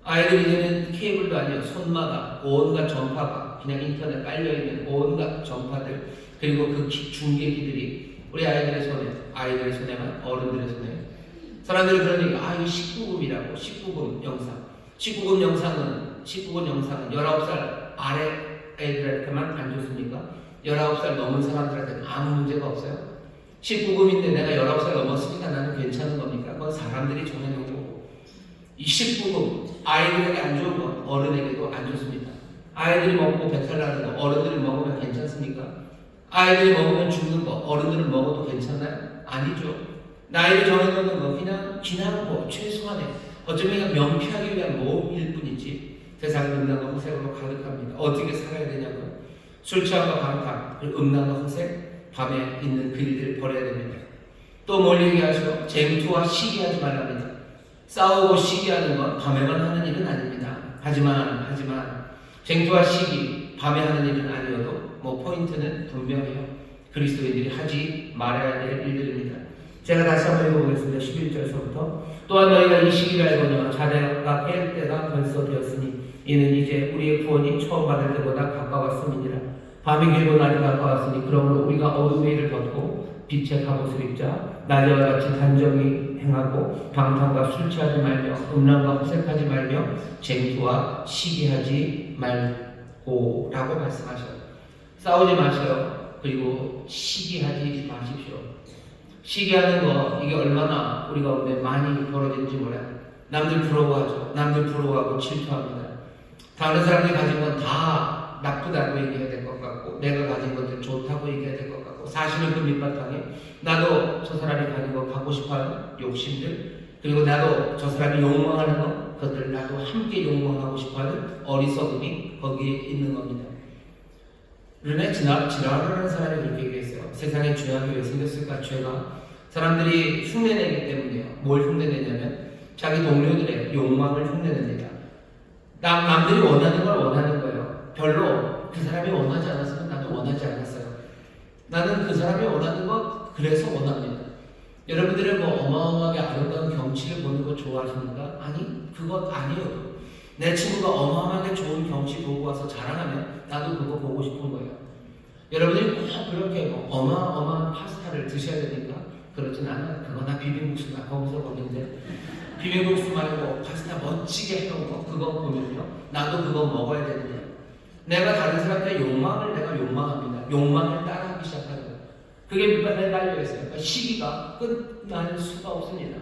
아이들이 이제는 케이블도 아니에요. 손마다 온갖 전파가 그냥 인터넷 깔려있는 온갖 전파들, 그리고 그 중계기들이 우리 아이들의 손에만, 어른들의 손에. 사람들이 그러니까 이거 19금이라고, 19금 영상. 19금 영상은 19살 아래 애들한테만 안 좋습니까? 19살 넘은 사람들한테는 아무 문제가 없어요. 19금인데 내가 19살 넘었으니까 나는 괜찮은 겁니까? 그건 사람들이 정해놓은 거고. 이 19금, 아이들에게 안 좋은 건 어른에게도 안 좋습니다. 아이들이 먹고 배탈 나는 거 어른들이 먹으면 괜찮습니까? 아이들이 먹으면 죽는 거 어른들은 먹어도 괜찮나요? 아니죠. 나이를 정해놓는 거 그냥 뭐 최소한의 어쩌면 그냥 명피하기 위한 뭐일 뿐이지 세상은 음란과 호색으로 가득합니다. 어떻게 살아야 되냐고요? 술 취함과 방탕, 그리고 음란과 호색, 밤에 있는 그 일들을 버려야 됩니다. 또 뭘 얘기하시오? 쟁투와 시기하지 말랍니다. 싸우고 시기하는 건 밤에만 하는 일은 아닙니다. 하지만 쟁투와 시기, 밤에 하는 일은 아니어도 뭐 포인트는 분명해요. 그리스도인들이 하지 말아야 될 일들입니다. 제가 다시 한번 읽어보겠습니다. 11절서부터 또한 너희가 이 시기를 알거니와 자네가 깰 때가 벌써 되었으니 이는 이제 우리의 구원이 처음 받을 때보다 가까웠음이니라. 밤이 길고 낮이 가까웠으니 그러므로 우리가 어둠의 일을 벗고 빛의 갑옷을 입자. 낮에와 같이 단정히 행하고 방탕과 술 취하지 말며 음란과 호색하지 말며 쟁투와 시기하지 말고 라고 말씀하셔요. 싸우지 마셔요. 그리고 시기하지 마십시오. 시기하는 거 이게 얼마나 우리 가운데 많이 벌어지는지 몰라요. 남들 부러워하죠. 남들 부러워하고 질투합니다. 다른 사람들이 가진 건 다 나쁘다고 얘기해야 될 것 같고 내가 가진 것들 좋다고 얘기해야 될 것 같고 사실은 그 밑바탕에 나도 저 사람이 가진 거 갖고 싶어하는 욕심들, 그리고 나도 저 사람이 욕망하는 것 그것들 나도 함께 욕망하고 싶어하는 어리석음이 거기에 있는 겁니다. 르네 지라르라는 사람이 그렇게 얘기했어요. 세상에 죄악이 왜 생겼을까? 죄가 사람들이 흉내내기 때문이에요. 뭘 흉내내냐면 자기 동료들의 욕망을 흉내냅니다. 남들이 원하는 걸 원하는 거예요. 별로 그 사람이 원하지 않았으면 나도 원하지 않았어요. 나는 그 사람이 원하는 것 그래서 원합니다. 여러분들은 뭐 어마어마하게 아름다운 경치를 보는 거 좋아하십니까? 아니, 그것 아니에요. 내 친구가 어마어마하게 좋은 경치 보고 와서 자랑하면 나도 그거 보고 싶은 거예요. 여러분들이 꼭 그렇게 뭐 어마어마한 파스타를 드셔야 되니까 그렇진 않아요. 그거나 비빔국수나 거기서 보는데 비빔국수 말고 파스타 멋지게 해놓은 거 그거 보면요 나도 그거 먹어야 되는 거예요. 내가 다른 사람들의 욕망을 내가 욕망합니다. 욕망을 따라하기 시작하는 거예요. 그게 밑바닥에 달려있어요. 그러니까 시기가 끝날 수가 없습니다.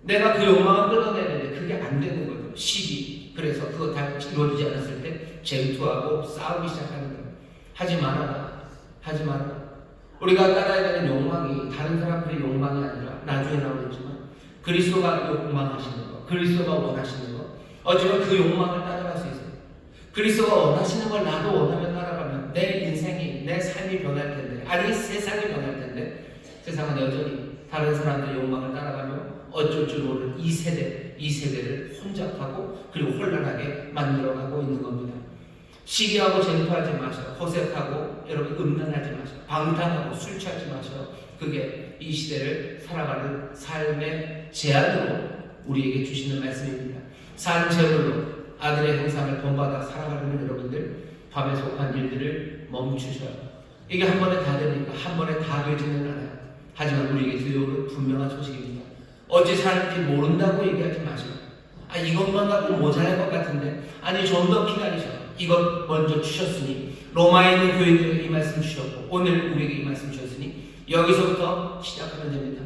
내가 그 욕망을 끌어내는데 그게 안 되는 거예요. 시기. 그래서 그거 다 이루어지지 않았을 때 쟁투하고 싸우기 시작하는 거예요. 하지 말아라. 하지 말아라. 우리가 따라야 되는 욕망이 다른 사람들의 욕망이 아니라 나중에 나오겠지만 그리스도가 욕망하시는 것, 그리스도가 원하시는 것, 어쩌면 그 욕망을 따라갈 수 있어요. 그리스도가 원하시는 걸 나도 원하면 따라가면 내 인생이, 내 삶이 변할 텐데, 아니 세상이 변할 텐데, 세상은 여전히 다른 사람들의 욕망을 따라가며 어쩔 줄 모르는 이 세대를 혼잡하고 그리고 혼란하게 만들어가고 있는 겁니다. 시기하고 쟁투하지 마셔. 허색하고 여러분 음란하지 마셔. 방탕하고 술 취하지 마셔. 그게 이 시대를 살아가는 삶의 제안으로 우리에게 주시는 말씀입니다. 산 제물로 아들의 형상을 본받아 살아가려는 여러분들 밤에 속한 일들을 멈추셔요. 이게 한 번에 다 됩니까? 한 번에 다 되지는 않아요. 하지만 우리에게 들려오는 분명한 소식입니다. 어찌 사는지 모른다고 얘기하지 마시고 이것만 갖고 모자랄 것 같은데 아니 좀 더 기다리셔. 이것 먼저 주셨으니 로마에 있는 교회들에게 이 말씀 주셨고 오늘 우리에게 이 말씀 주셨으니 여기서부터 시작하면 됩니다.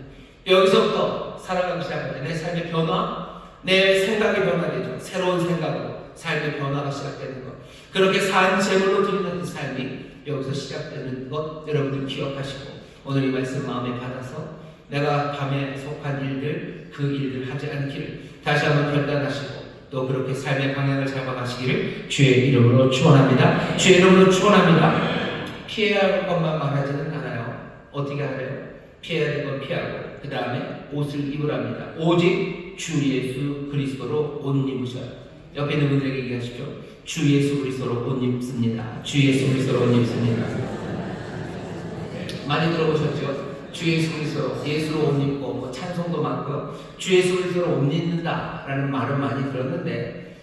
여기서부터 살아가기 시작할 때 내 삶의 변화, 내 생각이 변화되죠. 새로운 생각으로 삶의 변화가 시작되는 것. 그렇게 산 제물로 드리는 그 삶이 여기서 시작되는 것 여러분들 기억하시고 오늘 이 말씀 마음에 받아서 내가 밤에 속한 일들 그 일들 하지 않기를 다시 한번 결단하시고 또 그렇게 삶의 방향을 잡아가시기를 주의 이름으로 축원합니다. 주의 이름으로 축원합니다. 피해야 할 것만 말하지는 않아요. 어떻게 하래요? 피해야 될 건 피하고 그 다음에 옷을 입으랍니다. 오직 주 예수 그리스도로 옷 입으셔요. 옆에 있는 분들에게 얘기하십시오. 주 예수 그리스도로 옷 입습니다. 주 예수 그리스도로 옷 입습니다. 많이 들어보셨죠? 주 예수 그리스도로 예수로 옷 입고 뭐 찬송도 많고요. 주 예수 그리스도로 옷 입는다라는 말을 많이 들었는데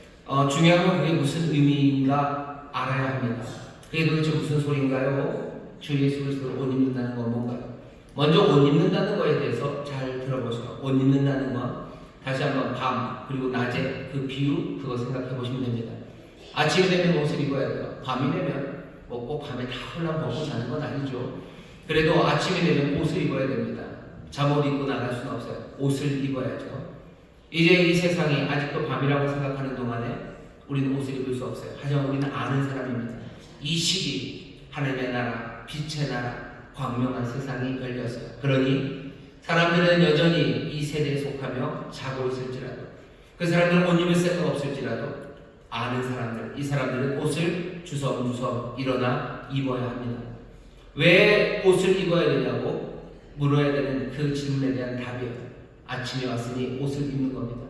중요한 건 그게 무슨 의미인가 알아야 합니다. 그게 도대체 무슨 소리인가요? 주 예수 그리스도로 옷 입는다는 건 뭔가요? 먼저 옷 입는다는 거에 대해서 잘 들어보세요. 옷 입는다는 건 다시 한번 밤 그리고 낮에 그 비유 그거 생각해 보시면 됩니다. 아침이 되면 옷을 입어야 돼요. 밤이 되면 뭐 꼭 밤에 다 홀랑 벗고 자는 건 아니죠. 그래도 아침이 되면 옷을 입어야 됩니다. 잠옷 입고 나갈 수는 없어요. 옷을 입어야죠. 이제 이 세상이 아직도 밤이라고 생각하는 동안에 우리는 옷을 입을 수 없어요. 하지만 우리는 아는 사람입니다. 이 시기 하늘의 나라, 빛의 나라, 광명한 세상이 열렸어요. 그러니 사람들은 여전히 이 세대에 속하며 자고 있을지라도 그 사람들은 옷 입을 생각 없을지라도 아는 사람들, 이 사람들은 옷을 주섬주섬 일어나 입어야 합니다. 왜 옷을 입어야 되냐고 물어야 되는 그 질문에 대한 답이에요. 아침에 왔으니 옷을 입는 겁니다.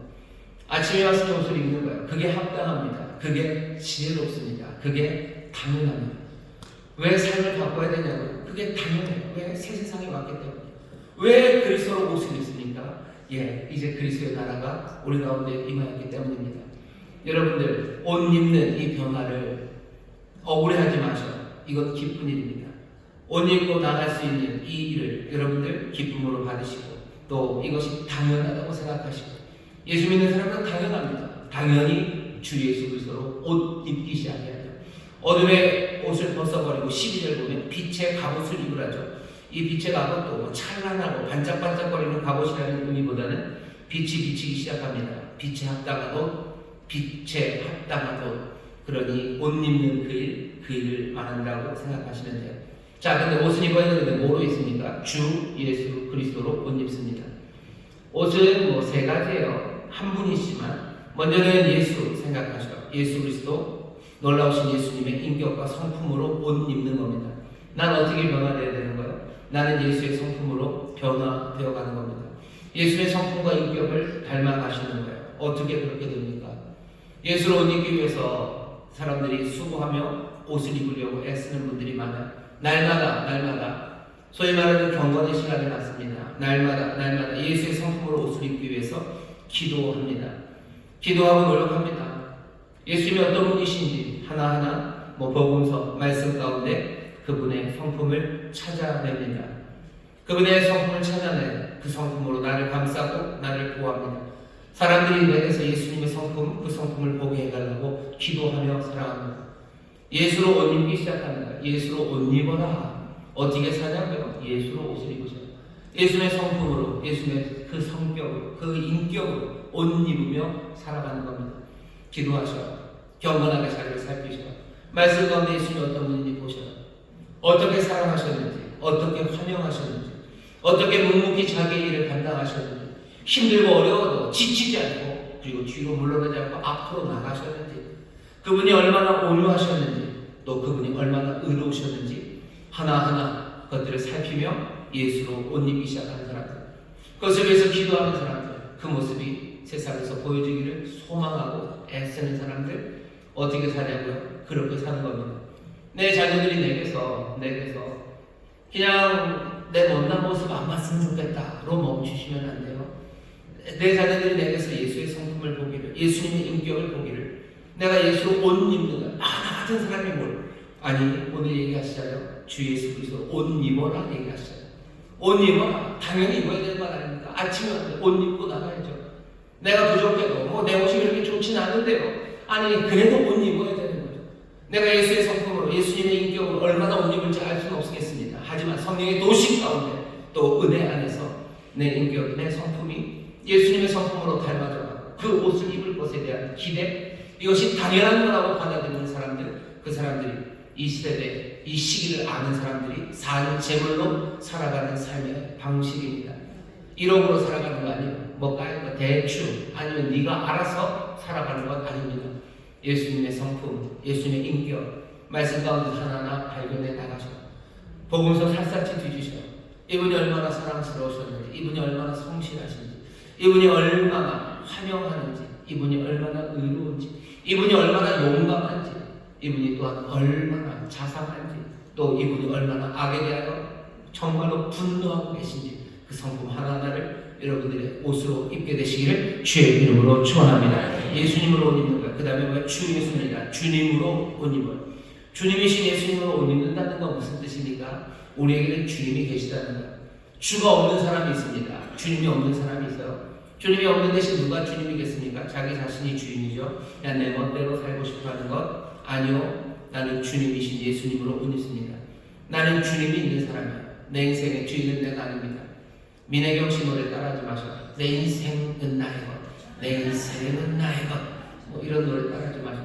아침에 왔으니 옷을 입는 거예요. 그게 합당합니다. 그게 지혜롭습니다. 그게 당연합니다. 왜 삶을 바꿔야 되냐고요? 그게 당연해요. 왜 새 세상에 왔기 때문에. 왜 그리스도로 옷을 입습니까? 이제 그리스도의 나라가 우리 가운데 임하였기 때문입니다. 여러분들 옷 입는 이 변화를 억울해하지 마셔요. 이건 기쁜 일입니다. 옷 입고 나갈 수 있는 이 일을 여러분들 기쁨으로 받으시고 또 이것이 당연하다고 생각하시고 예수 믿는 사람은 당연합니다. 당연히 주 예수 그리스도로 옷 입기 시작해야 돼요. 어둠의 옷을 벗어버리고 12절 보면 빛의 갑옷을 입으라죠. 이 빛의 갑옷도 뭐 찬란하고 반짝반짝거리는 갑옷이라는 의미보다는 빛이 비치기 시작합니다. 빛에 합당한 옷, 빛에 합당한 옷. 그러니 옷 입는 그 일을 말한다고 생각하시면 돼요. 자, 근데 옷은 입어야 되는데 뭐로 있습니까? 주 예수 그리스도로 옷 입습니다. 옷은 뭐 세 가지예요. 한 분이시지만 먼저는 예수 생각하셔. 예수 그리스도 놀라우신 예수님의 인격과 성품으로 옷 입는 겁니다. 난 어떻게 변화되어야 되는 거예요? 나는 예수의 성품으로 변화되어 가는 겁니다. 예수의 성품과 인격을 닮아가시는 거예요. 어떻게 그렇게 됩니까? 예수를 옷 입기 위해서 사람들이 수고하며 옷을 입으려고 애쓰는 분들이 많아요. 날마다 소위 말하는 경건의 시간을 갖습니다. 날마다 예수의 성품으로 옷을 입기 위해서 기도합니다. 기도하고 노력합니다. 예수님이 어떤 분이신지 하나하나 복음서 말씀 가운데 그분의 성품을 찾아냅니다. 그분의 성품을 찾아내 그 성품으로 나를 감싸고 나를 보호합니다. 사람들이 내게서 예수님의 성품, 그 성품을 보게 해달라고 기도하며 살아갑니다. 예수로 옷 입기 시작합니다. 예수로 옷 입어라. 어떻게 사냐고요? 예수로 옷을 입으셔요. 예수님의 성품으로, 예수님의 그 성격으로, 그 인격으로 옷 입으며 살아가는 겁니다. 기도하셔요. 경건하게 자기를 살피셔요. 말씀 가운데 예수님이 어떤 분인지 보셔요. 어떻게 사랑하셨는지, 어떻게 환영하셨는지, 어떻게 묵묵히 자기의 일을 감당하셨는지, 힘들고 어려워도 지치지 않고 그리고 뒤로 물러나지 않고 앞으로 나가셨는지, 그분이 얼마나 온유하셨는지, 또 그분이 얼마나 의로우셨는지 하나하나 그것들을 살피며 예수로 옷 입기 시작하는 사람들, 그것을 위해서 기도하는 사람들, 그 모습이 세상에서 보여지기를 소망하고 애쓰는 사람들, 어떻게 사냐고요? 그렇게 사는 겁니다. 내 자녀들이 내게서 그냥 내 못난 모습 안 봤으면 좋겠다로 멈추시면 안 돼요. 내 자녀들이 내게서 예수의 성품을 보기를, 예수님의 인격을 보기를, 내가 예수로 옷 입는 나 같은 사람이 뭘, 아니 오늘 얘기하시잖아요. 주 예수 그리스도 옷 입어라 얘기하시잖아요. 옷 입어라. 당연히 입어야 되는 건 아닙니까? 아침에 옷 입고 나가야죠. 내가 부족해도 내 옷이 그렇게 좋진 않은데요. 아니 그래도 옷 입어야 되는 거죠. 내가 예수의 성품으로, 예수님의 인격으로 얼마나 옷 입을지 알 수는 없겠습니다. 하지만 성령의 도심 가운데 또 은혜 안에서 내 인격, 내 성품이 예수님의 성품으로 닮아져가고 그 옷을 입을 것에 대한 기대, 이것이 당연한 거라고 받아들이는 사람들, 그 사람들이 이 시대에 이 시기를 아는 사람들이 사는 제물로 살아가는 삶의 방식입니다. 1억으로 살아가는 거 아니에요. 뭐까요? 대충 아니면 네가 알아서 살아가는 건 아닙니다. 예수님의 성품, 예수님의 인격, 말씀 가운데 하나하나 발견해 나가셔. 복음서 샅샅이 뒤지셔. 이분이 얼마나 사랑스러우셨는지, 이분이 얼마나 성실하신지, 이분이 얼마나 환영하는지, 이분이 얼마나 의로운지, 이분이 얼마나 용감한지, 이분이 또한 얼마나 자상한지, 또 이분이 얼마나 악에 대하여 정말로 분노하고 계신지, 그 성품 하나하나를 여러분들의 옷으로 입게 되시기를 주의 이름으로 축원합니다. 예수님으로 옷 입는 거예요. 그 다음에 뭐예요? 주 예수입니다. 주님으로 옷 입어요. 주님이신 예수님으로 옷 입는다는 건 무슨 뜻입니까? 우리에게는 주님이 계시다는 거예요. 주가 없는 사람이 있습니다. 주님이 없는 사람이 있어요. 주님이 없는 대신 누가 주님이겠습니까? 자기 자신이 주인이죠. 그냥 내 멋대로 살고 싶어하는 것 아니요. 나는 주님이신 예수님으로 옷 입습니다. 나는 주님이 있는 사람이에요. 내 인생의 주인은 내가 아닙니다. 민혜경 씨 노래 따라하지 마셔. 내 인생은 나의 것, 내 인생은 나의 것. 뭐 이런 노래 따라하지 마셔.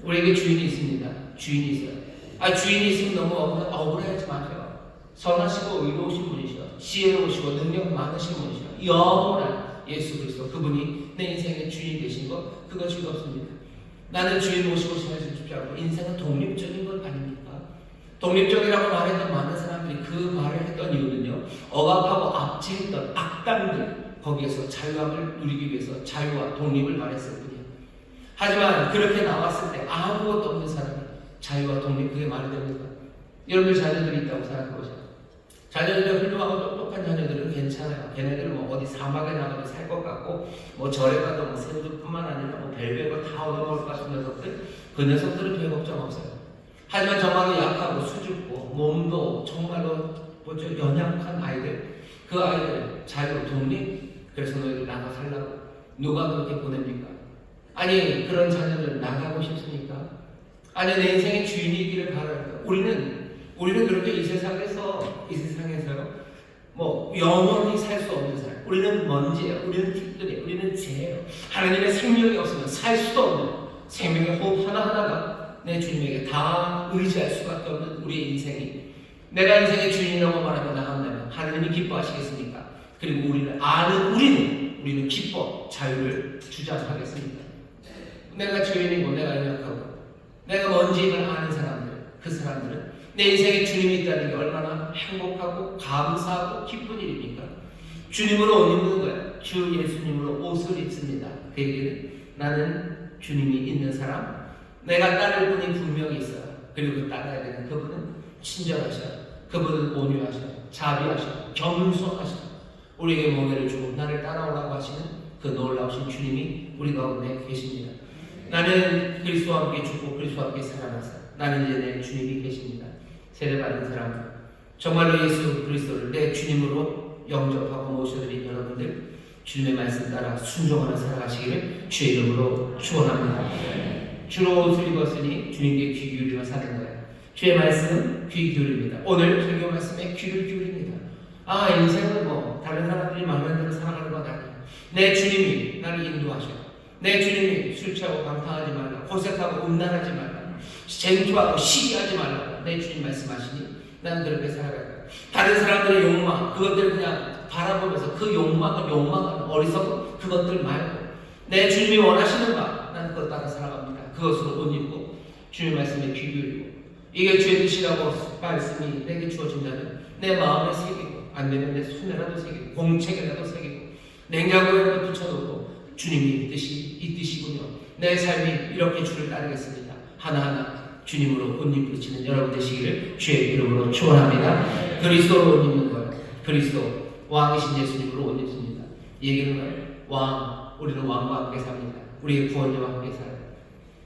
우리에게 주인이 있습니다. 주인이 있어요. 주인이 있으면 너무 억울해하지 마세요. 선하시고 의로우신 분이시여, 지혜로우시고 능력 많으신 분이시여, 영원한 예수 그리스도, 그분이 내 인생의 주인이 되신 것, 그거 즐겁습니다. 나는 주인 모시고 살지 싶지 않고, 인생은 독립적인 것 아닙니까? 독립적이라고 말했던 많은 사람들이 그 말을 했던 이유는요, 억압하고 압제했던 악당들, 거기에서 자유함을 누리기 위해서 자유와 독립을 말했을 뿐이에요. 하지만 그렇게 나왔을 때 아무것도 없는 사람이 자유와 독립, 그게 말이 됩니까? 여러분들 자녀들이 있다고 생각해보세요. 자녀들이 훌륭하고 똑똑한 자녀들은 괜찮아요. 걔네들은 뭐 어디 사막에 나가도 살 것 같고, 뭐 절에 가도 뭐 새우뿐만 아니라 뭐 별별거 다 얻어먹을 것 같은 녀석들, 그 녀석들은 별 걱정 없어요. 하지만 정말로 약하고 수줍고 몸도 정말로 연약한 아이들, 그 아이들 자유, 독립, 그래서 너희들 나가 살라고 누가 그렇게 보냅니까? 아니 그런 자녀들 나가고 싶습니까? 아니 내 인생의 주인이기를 바랍니다. 우리는 그렇게 이 세상에서요 뭐 영원히 살 수 없는 사람, 우리는 먼지예요, 우리는 뒷뜰이에요, 우리는 죄예요. 하나님의 생명이 없으면 살 수도 없는 생명의 호흡 하나하나가 내 주님에게 다 의지할 수밖에 없는 우리의 인생이, 내가 인생의 주인이라고 말하며 나간다면 하나님이 기뻐하시겠습니까? 그리고 우리를 아는 우리는 기뻐 자유를 주장하겠습니까? 내가 주인이고 내가 연약하고 내가 뭔지를 아는 사람들, 그 사람들은 내 인생에 주님이 있다는 게 얼마나 행복하고 감사하고 기쁜 일입니까? 주님으로 옷 입는 거야. 주 예수님으로 옷을 입습니다. 그 얘기는 나는 주님이 있는 사람, 내가 따를 분이 분명히 있어요. 그리고 따라야 되는 그분은 친절하셔요. 그분은 온유하셔요. 자비하셔요. 겸손하셔요. 우리에게 멍에를 주고 나를 따라오라고 하시는 그 놀라우신 주님이 우리 가운데 계십니다. 나는 그리스도와 함께 죽고 그리스도와 함께 살아나서 나는 이제 내 주님이 계십니다. 세례받은 사람, 정말로 예수 그리스도를 내 주님으로 영접하고 모셔드린 여러분들, 주님의 말씀 따라 순종하는 살아가시기를 주의 이름으로 축원합니다. 주로 옷을 입었으니 주님께 귀 기울이며 사는 거예요. 주의 말씀 귀 기울입니다. 오늘 설교 말씀에 귀를 기울입니다. 인생은 뭐 다른 사람들이 마음에 들어 살아가는 것 아니에요. 내 주님이 나를 인도하셔. 내 주님이 술 취하고 방탕하지 말라, 고색하고 음란하지 말라, 쟁투하고 시기하지 말라. 내 주님 말씀하시니 나는 그렇게 살아갈 거야. 다른 사람들의 욕망, 그것들을 그냥 바라보면서 그 욕망하는 어리석은 그것들 말고 내 주님이 원하시는 바, 나는 그것 따라 살아갑니다. 그것으로 옷 입고 주님 말씀에 귀 기울이고, 이게 주의 뜻이라고 말씀이 내게 주어진다면 내 마음에 새기고, 안 되면 내 손에라도 새기고, 공책에라도 새기고, 냉장고에라도 붙여놓고 주님이 이 뜻이군요. 내 삶이 이렇게 주를 따르겠습니다. 하나하나 주님으로 옷 입으시는 여러분 되시기를 주의 이름으로 축원합니다. 그리스도로 옷 입는 거예요. 그리스도 왕이신 예수님으로 옷 입습니다. 얘기는 왕, 우리는 왕과 함께 삽니다. 우리의 구원자와 함께 살아요.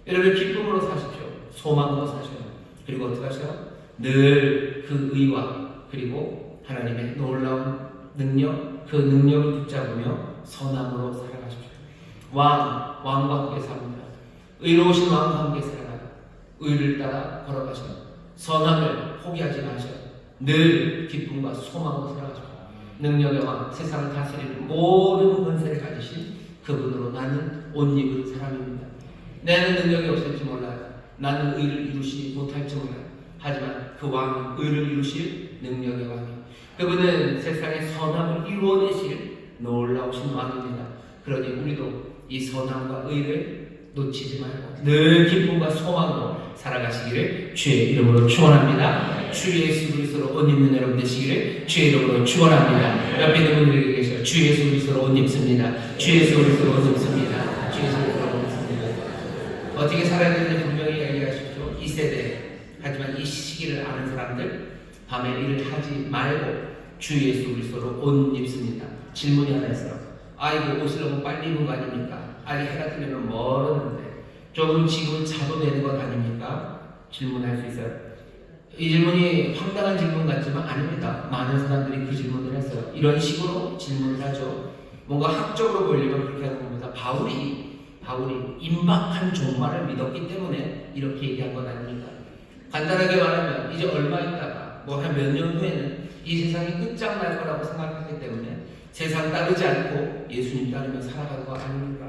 여러분 기쁨으로 사십시오. 소망으로 사셔요. 그리고 어떻게 하셔요? 늘 그 의와 그리고 하나님의 놀라운 능력, 그 능력을 붙잡으며 선함으로 살아가십시오. 왕과 함께 삽니다. 의로우신 왕과 함께 살아가요. 의를 따라 걸어가셔요. 선함을 포기하지 마셔요. 늘 기쁨과 소망으로 살아가십시오. 능력의 왕, 세상을 다스리는 모든 권세를 가지신 그분으로 나는 옷 입은 사람입니다. 나는 능력이 없을지 몰라요. 나는 의를 이루지 못할지 몰라요. 하지만 그 왕은 의를 이루실 능력의 왕이에요. 그분은 세상의 선함을 이루어내실 놀라우신 왕입니다. 그러니 우리도 이 선함과 의를 놓치지 말고 늘 기쁨과 소망으로 살아가시기를 주의 이름으로 축원합니다. 주 예수 그리스도로 옷 입는 여러분 되시기를 주의 이름으로 축원합니다. 옆에 있는 분들에게 계셔. 주 예수 그리스도로 옷 입습니다. 주 예수 그리스도로 옷 입습니다. 주 예수 그리스도로 옷 입습니다. 어떻게 살아야 되는지 분명히 이야기하십시오. 이 세대, 하지만 이 시기를 아는 사람들, 밤에 일을 하지 말고 주 예수 그리스도로 옷 입습니다. 질문이 하나 있어요. 이거 옷을 너무 빨리 입은 거 아닙니까? 아직 해가 뜨려면 멀었는데 조금 지금 자도 되는 것 아닙니까? 질문할 수 있어요. 이 질문이 황당한 질문 같지만 아닙니다. 많은 사람들이 그 질문을 했어요. 이런 식으로 질문을 하죠. 뭔가 학적으로 보이려면 그렇게 하는 겁니다. 바울이 임박한 종말을 믿었기 때문에 이렇게 얘기한 건 아닙니다. 간단하게 말하면 이제 얼마 있다가 뭐 한 몇 년 후에는 이 세상이 끝장날 거라고 생각했기 때문에 세상 따르지 않고 예수님 따르며 살아가는 거 아닙니까?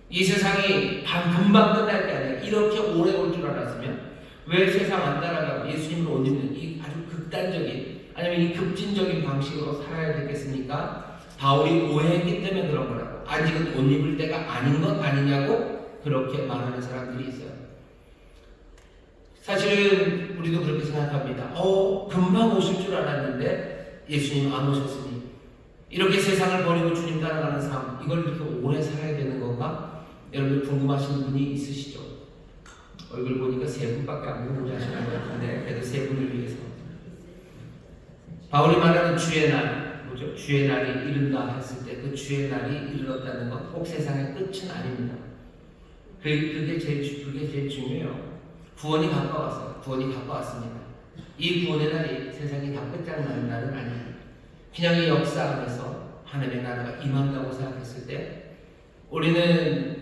이 세상이 금방 끝날 게 아니라 이렇게 오래 올 줄 알았으면 왜 세상 안 따라가고 예수님을 옷 입는 이 아주 극단적인, 아니면 이 급진적인 방식으로 살아야 되겠습니까? 바울이 오해했기 때문에 그런 거라고. 아직은 옷 입을 때가 아닌 것 아니냐고 그렇게 말하는 사람들이 있어요. 사실은 우리도 그렇게 생각합니다. 금방 오실 줄 알았는데 예수님 안 오셨으니 이렇게 세상을 버리고 주님 따라가는 삶, 이걸 이렇게 오래 살아야 되는 건가? 여러분 궁금하신 분이 있으시죠? 얼굴 보니까 세 분밖에 안 궁금해하시는 것 같은데 그래도 세 분을 위해서 바울이 말하는 주의 날, 뭐죠? 주의 날이 이른다 했을 때 그 주의 날이 이르렀다는 건 꼭 세상의 끝은 아닙니다. 그게 제일 중요해요. 구원이 가까웠어요. 구원이 가까웠습니다. 이 구원의 날이 세상이 다 끝장나는 날은 아니에요. 그냥 이 역사 안에서 하나님의 나라가 임한다고 생각했을 때 우리는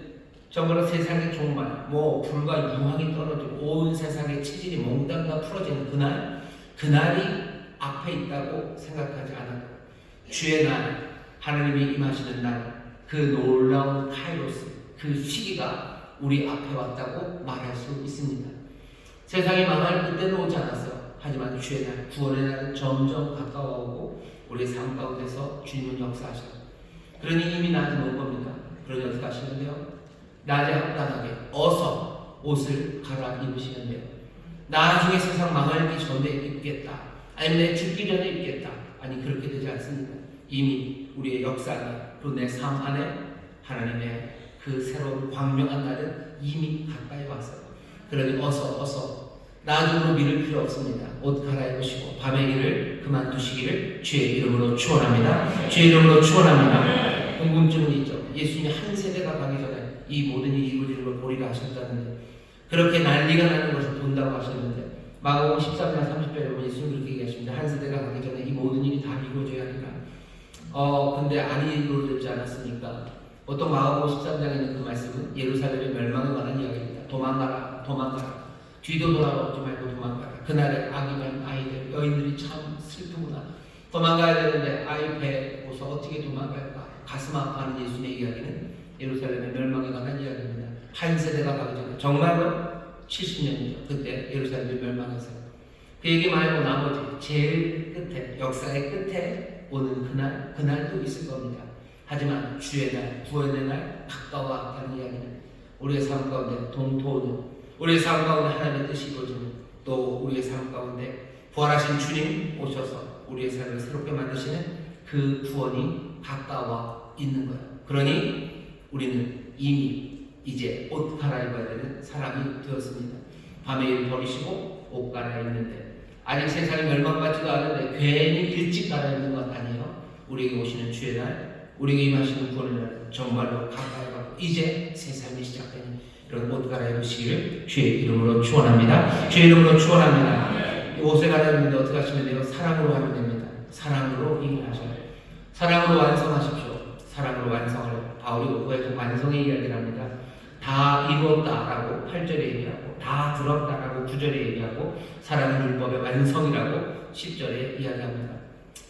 정말로 세상의 종말, 불과 유황이 떨어지고 온 세상의 체질이 몽땅 다 풀어지는 그날이 앞에 있다고 생각하지 않아요. 주의 날, 하나님이 임하시는 날, 그 놀라운 카이로스, 그 시기가 우리 앞에 왔다고 말할 수 있습니다. 세상이 망할 그때는 오지 않았어요. 하지만 주의 날, 구원의 날은 점점 가까워오고 우리의 삶 가운데서 주님은 역사하셔요. 그러니 이미 낮은 온 겁니다. 그러니 어떻게 하시는데요? 낮에 합당하게 어서 옷을 갈아입으시면 돼요. 나중에 세상 망하기 전에 입겠다. 아니면 내 죽기 전에 입겠다. 아니 그렇게 되지 않습니다. 이미 우리의 역사 안에 그리고 내 삶 안에 하나님의 그 새로운 광명한 날은 이미 가까이 왔어요. 그러니 어서 나중으로 미룰 필요 없습니다. 옷 갈아입으시고 밤의 일을 그만두시기를 주의 이름으로 축원합니다. 주의 이름으로 축원합니다. 궁금증은 있죠. 예수님이 한 세대가 가기 전에 이 모든 일이 이루어지는 걸 보리라 하셨다는데 그렇게 난리가 나는 것을 본다고 하셨는데 마가복음 13장 30절에 보면 예수님 그렇게 얘기하십니다. 한 세대가 가기 전에 이 모든 일이 다 이루어져야 하리라. 근데 아니 이루어지지 않았으니까 보통 마가복음 13장에 있는 그 말씀은 예루살렘의 멸망에 관한 이야기입니다. 도망가라. 뒤도 돌아보지 말고 도망가라. 그날에 아기 난 아이들, 여인들이 참 슬프구나. 도망가야 되는데 아이 배고서 어떻게 도망갈까? 가슴 아파하는 예수님의 이야기는 예루살렘의 멸망에 관한 이야기입니다. 한 세대가 가기 전에 정말로 70년이죠. 그때 예루살렘이 멸망했어요. 그 얘기 말고 나머지 제일 끝에 역사의 끝에 오는 그날도 있을 겁니다. 하지만 주의 날, 구원의 날 가까워하는 이야기는 우리의 삶 가운데 동토는 우리의 삶 가운데 하나님의 뜻이 이루어지는 또 우리의 삶 가운데 부활하신 주님 오셔서 우리의 삶을 새롭게 만드시는 그 구원이 가까워 있는 거예요. 그러니 우리는 이미 이제 옷 갈아입어야 되는 사람이 되었습니다. 밤의 일 버리시고 옷 갈아입는데 아직 세상이 멸망받지도 않은데 괜히 일찍 갈아입는 것 아니에요. 우리에게 오시는 주의 날, 우리에게 임하시는 구원의 날 정말로 가까이 가고 이제 새 삶이 시작되는 이런 옷 갈아입으시기를 주의 이름으로 축원합니다. 주의 이름으로 축원합니다. 이 옷을 갈아입는데 어떻게 하시면 돼요? 사랑으로 하면 됩니다. 사랑으로 임하셔요. 사랑으로 완성하십시오. 사랑으로 완성하려 바울이 오후에 완성의 이야기를 합니다. 다 이루었다라고 8절에 얘기하고 다 들었다라고 9절에 얘기하고 사랑은 율법의 완성이라고 10절에 이야기합니다.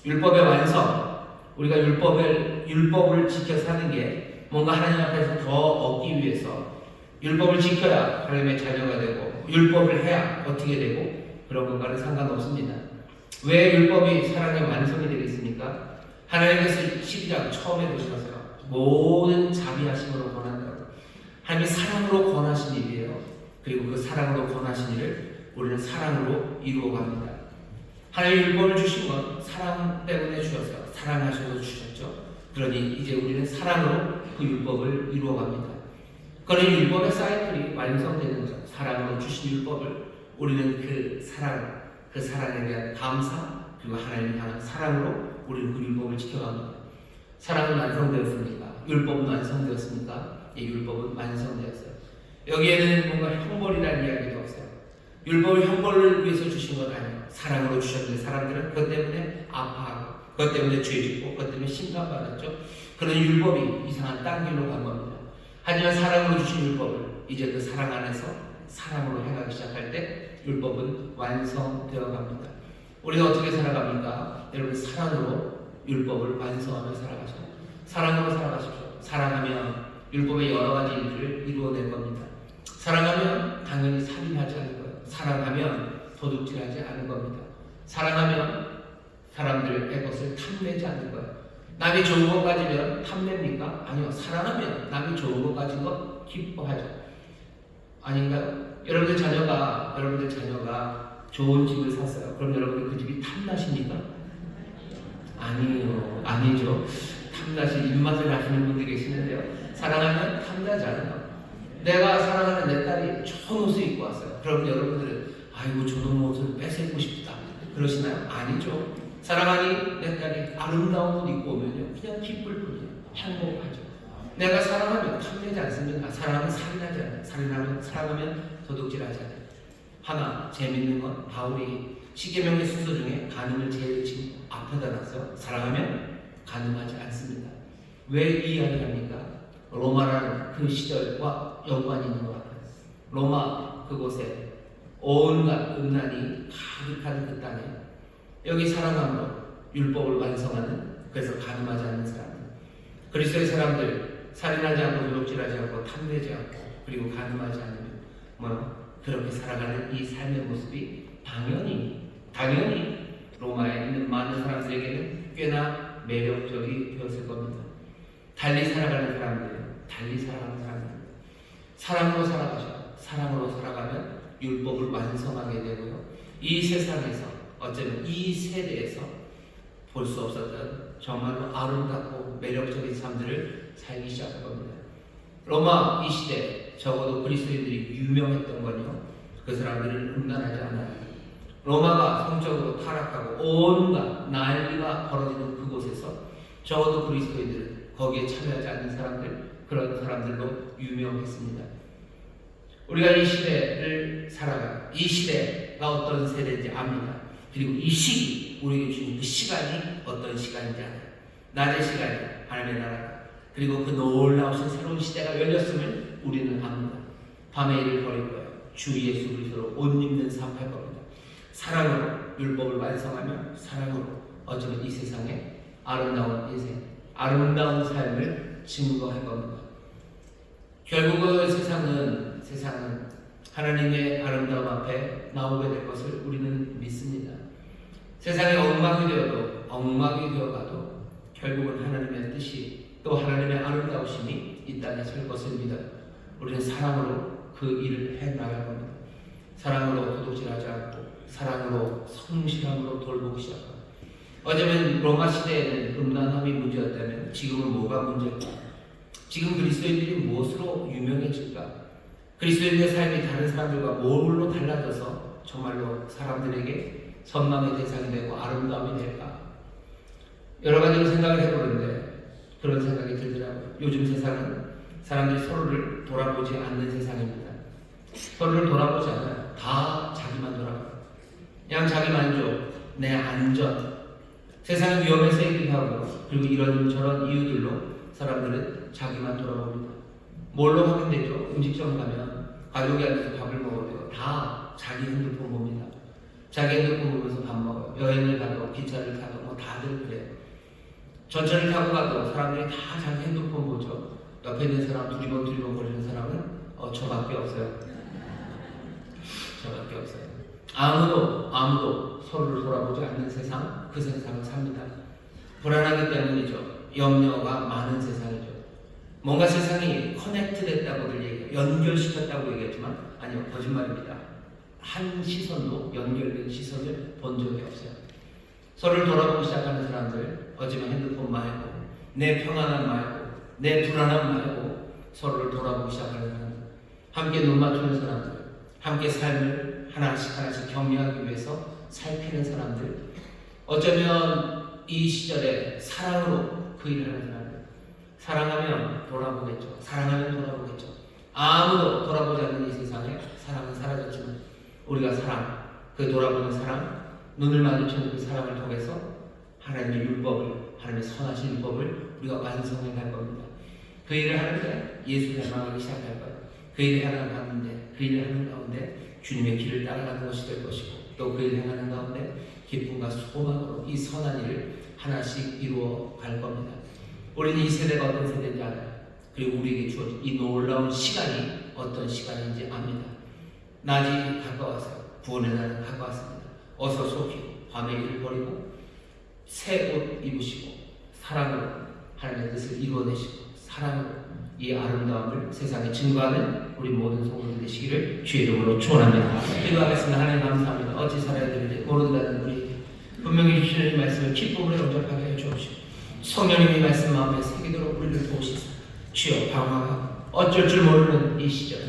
율법의 완성, 우리가 율법을 지켜 사는 게 뭔가 하나님 앞에서 더 얻기 위해서 율법을 지켜야 하나님의 자녀가 되고 율법을 해야 어떻게 되고 그런 것과는 상관없습니다. 왜 율법이 사랑의 완성이 되겠습니까? 하나님께서 12장 처음에 보시면서 모든 자비하심으로 권한다고 하나님이 사랑으로 권하신 일이에요. 그리고 그 사랑으로 권하신 일을 우리는 사랑으로 이루어갑니다. 하나님의 율법을 주신 건 사랑 때문에 주셨어요. 사랑하셔서 주셨죠. 그러니 이제 우리는 사랑으로 그 율법을 이루어갑니다. 그러니 율법의 사이클이 완성되는 것, 사랑으로 주신 율법을 우리는 그 사랑에 대한 감사 그리고 하나님을 향한 사랑으로 우리는 그 율법을 지켜갑니다. 사랑은 완성되었습니까? 율법은 완성되었습니까? 이 율법은 완성되었어요. 여기에는 뭔가 형벌이라는 이야기도 없어요. 율법을 형벌을 위해서 주신 건 아니에요. 사랑으로 주셨는데 사람들은 그것 때문에 아파하고 그것 때문에 죄짓고 그것 때문에 심판받았죠. 그런 율법이 이상한 딴 길로 간 겁니다. 하지만 사랑으로 주신 율법을 이제 그 사랑 안에서 사랑으로 해가기 시작할 때 율법은 완성되어 갑니다. 우리는 어떻게 살아갑니까? 여러분 사랑으로 율법을 완성하며 살아가십시오. 사랑으로 살아가십시오. 사랑하면 율법의 여러 가지 일들을 이루어낼 겁니다. 사랑하면 당연히 살인하지 않을 거예요. 사랑하면 도둑질하지 않을 겁니다. 사랑하면 사람들의 것을 탐내지 않을 거예요. 남이 좋은 것 가지면 탐냅니까? 아니요. 사랑하면 남이 좋은 것 가진 것 기뻐하죠. 아닌가요? 여러분들 자녀가 좋은 집을 샀어요. 그럼 여러분들 그 집이 탐나십니까? 아니요. 아니죠. 탐나시 입맛을 아시는 분들이 계시는데요. 사랑하면 탐나지 않아요. 내가 사랑하는 내 딸이 좋은 옷을 입고 왔어요. 그럼 여러분들은 아이고 저런 옷을 뺏어입고 싶다 그러시나요? 아니죠. 사랑하니 내 딸이 아름다운 옷 입고 오면요 그냥 기쁠 뿐이에요. 행복하죠. 내가 사랑하면 탐내지 않습니다. 사랑하면 살인하지 않아요. 사랑하면 도둑질하지 않아요. 하나 재밌는 건 바울이 십계명의 순서 중에 간음을 제일 지금 앞에다 놨어요. 사랑하면 간음하지 않습니다. 왜 이 이야기를 합니까? 로마라는 그 시절과 연관이 있는 것 같아요. 로마 그곳에 온갖 음란이 가득한 그 땅에 여기 사랑함으로 율법을 완성하는 그래서 간음하지 않는 사람들 그리스도의 사람들 살인하지 않고 도둑질하지 않고 탐내지 않고 그리고 간음하지 않으면 그렇게 살아가는 이 삶의 모습이 당연히 로마에 있는 많은 사람들에게는 꽤나 매력적이 되었을 겁니다. 달리 살아가는 사람들 사랑으로 살아가셔. 사랑으로 살아가면 율법을 완성하게 되고요. 이 세상에서 어쩌면 이 세대에서 볼 수 없었던 정말로 아름답고 매력적인 삶들을 살기 시작할 겁니다. 로마 이 시대 적어도 그리스도인들이 유명했던 건요, 그 사람들은 음란하지 않아요. 로마가 성적으로 타락하고 온갖 난리가 벌어지는 그곳에서 적어도 그리스도인들은 거기에 참여하지 않는 사람들, 그런 사람들로 유명했습니다. 우리가 이 시대를 살아가, 이 시대가 어떤 세대인지 압니다. 그리고 이 시기, 우리에게 주는 그 시간이 어떤 시간인지 알아요. 낮의 시간이 하나님의 나라가, 그리고 그 놀라우신 새로운 시대가 열렸음을 우리는 압니다. 밤의 일을 버릴 거예요. 주 예수 그리스도로 옷 입는 삶 할 겁니다. 사랑으로 율법을 완성하며 사랑으로 어쩌면 이 세상에 아름다운 인생, 아름다운 삶을 증거할 겁니다. 결국은 세상은 하나님의 아름다움 앞에 나오게 될 것을 우리는 믿습니다. 세상이 엉망이 되어가도 결국은 하나님의 뜻이 또 하나님의 아름다우심이 이 땅에 설 것을 믿어 우리는 사랑으로 그 일을 해나갈 겁니다. 사랑으로 도둑질하지 않고 사랑으로 성실함으로 돌보기 시작합니다. 어쩌면 로마 시대에는 음란함이 문제였다면 지금은 뭐가 문제일까? 지금 그리스도인들이 무엇으로 유명해질까? 그리스도인의 삶이 다른 사람들과 뭘로 달라져서 정말로 사람들에게 선망의 대상이 되고 아름다움이 될까? 여러 가지로 생각을 해보는데 그런 생각이 들더라고요. 요즘 세상은 사람들이 서로를 돌아보지 않는 세상입니다. 서로를 돌아보지 않아요. 다 자기만 돌아봐요. 그냥 자기 만족, 내 안전, 세상의 위험에서 얘기를 하고, 그리고 이런저런 이유들로 사람들은 자기만 돌아봅니다. 뭘로 하면 되죠? 음식점 가면 가족이 앉아서 밥을 먹어도 다 자기 핸드폰 봅니다. 자기 핸드폰 보면서 밥 먹어요. 여행을 가도 기차를 타도 뭐 다들 그래요. 전철을 타고 가도 사람들이 다 자기 핸드폰 보죠. 옆에 있는 사람 두리번 거리는 사람은 저밖에 없어요. 저밖에 없어요. 아무도 서로를 돌아보지 않는 세상, 그 세상을 삽니다. 불안하기 때문이죠. 염려가 많은 세상이죠. 뭔가 세상이 커넥트 됐다고들 얘기해요. 연결시켰다고 얘기했지만 아니요, 거짓말입니다. 한 시선도 연결된 시선을 본 적이 없어요. 서로를 돌아보기 시작하는 사람들, 어쩌면 핸드폰 말고, 내 평안함 말고, 내 불안함 말고 서로를 돌아보기 시작하는 사람들, 함께 눈 맞추는 사람들, 함께 삶을 하나씩 격려하기 위해서 살피는 사람들, 어쩌면 이 시절에 사랑으로 그 일을 하는 사람들, 사랑하면 돌아보겠죠. 아무도 돌아보지 않는 이 세상에 사랑은 사라졌지만 우리가 사랑, 그 돌아보는 사랑, 눈을 마주치는 그 사랑을 통해서 하나님의 율법을, 하나님의 선하신 율법을 우리가 완성해 갈 겁니다. 그 일을 하는데 예수를 닮아가기 시작할 거예요. 그 일을 하는 가운데 주님의 길을 따라가는 것이 될 것이고, 또 그 일을 행하는 가운데 기쁨과 소망으로 이 선한 일을 하나씩 이루어 갈 겁니다. 우리는 이 세대가 어떤 세대인지 알아요. 그리고 우리에게 주어진 이 놀라운 시간이 어떤 시간인지 압니다. 낮이 가까워서요. 구원의 날은 가까웠습니다. 어서 속히 밤의 일을 버리고 새 옷 입으시고 사랑으로 하나님의 뜻을 이루어내시고 사랑으로 이 아름다움을 세상에 증거하는 우리 모든 성도들 되시기를 주의 이름으로 축원합니다. 기도하겠습니다. 하나님 감사합니다. 어찌 살아야 되는지 모른다는 우리 분명히 주시는 말씀을 기쁨으로 영접하게 해 주옵시고, 성령님의 말씀 마음에 새기도록 우리를 도우시사 주여 방황하고 어쩔 줄 모르는 이 시절에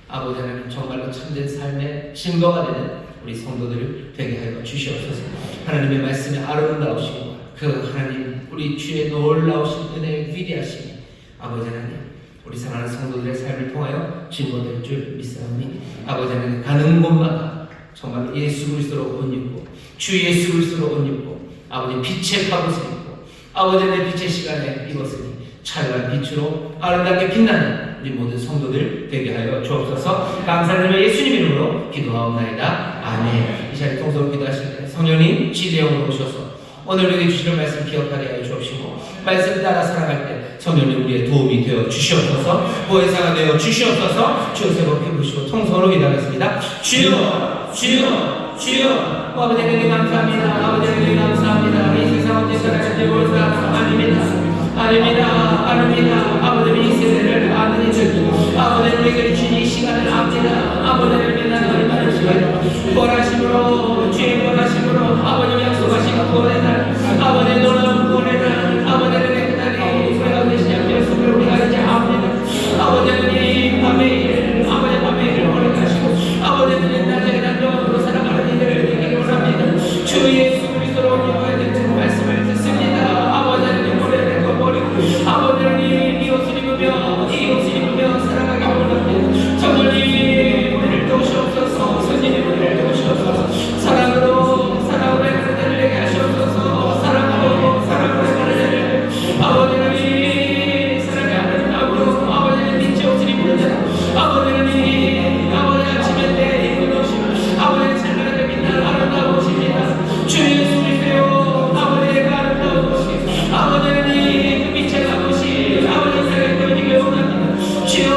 아버지 하나님 정말로 참된 삶의 증거가 되는 우리 성도들을 되게 하여 주시옵소서. 하나님의 말씀에 아름다우시고 그 하나님 우리 주의 놀라우신 은혜의 위대하심이 아버지 하나님 우리 사랑하는 성도들의 삶을 통하여 증거될 줄 믿사오니 아버지 하나님 가는 곳마다 정말 예수 그리스도로 옷 입고 주 예수 그리스도로 옷 입고 아버지 빛의 갑옷을 입고 아버지 하나님 빛의 시간에 입었으니 찬란한 빛으로 아름답게 빛나는 우리 모든 성도들 되게 하여 주옵소서. 감사드리며 예수님 이름으로 기도하옵나이다. 아멘. 이 자리에 통성으로 기도하실 때 성령님 지대형으로 오셔서 오늘 우리에게 주시는 말씀 기억하게 하여 주옵시고, 말씀 따라 살아갈 때 성령님 우리의 도움이 되어 주시옵소서. 보혜사가 되어 주시옵소서. 주여 세 번 피부시고 통성으로 기도하겠습니다. 주여 주여 주여. 아버지 하나님 감사합니다. 아버지 하나님 감사합니다. 이 세상 어찌 살아야지 모르는 사람 아닙니다. 아닙니다. 아버지 이 세대를 아는 이들, 아버지 우리에게 주신 이 시간을 압니다. 아버지를 나는 바르시고 구원하심으로 주의 구원하심으로 아버님 약속하신 구원의 날 아버지 놀라운 구원의 날 아버지는 그 날이 우리 가운데 시작되었음을 우리가 이제 압니다. 아버지는 이 밤의 일 아버지 밤의 일을 허락하시고 아버지는 낮에 단정으로 살아가는 이들을 되기를 원합니다. 주 예수 그리스도로 이거에 대한 말씀을 듣습니다. 아버지는 머리를 꺼버리고 아버지는 이 옷을 입으며 살아가기 원합니다. 성령님 우리를 도우시옵소서. 성령님 우리를 도우시옵소서. 사랑으로 살아오는 그들을 내게 하시옵소서. 사랑으로 살아오는 그들을 아버지는 이 사랑의 아름다움으로 아버지는 빛의 옷을 입는 자 아버지는 이 아버지 아침에 때 입은 옷이 아버지의 찬란하게 빛나는 아름다운 옷입니다. 주 예수 그리스도요 아버지의 그 아름다운 옷이 아버지는 이 그 빛의 옷이 아버지 사랑에 보이기를 원합니다. 주여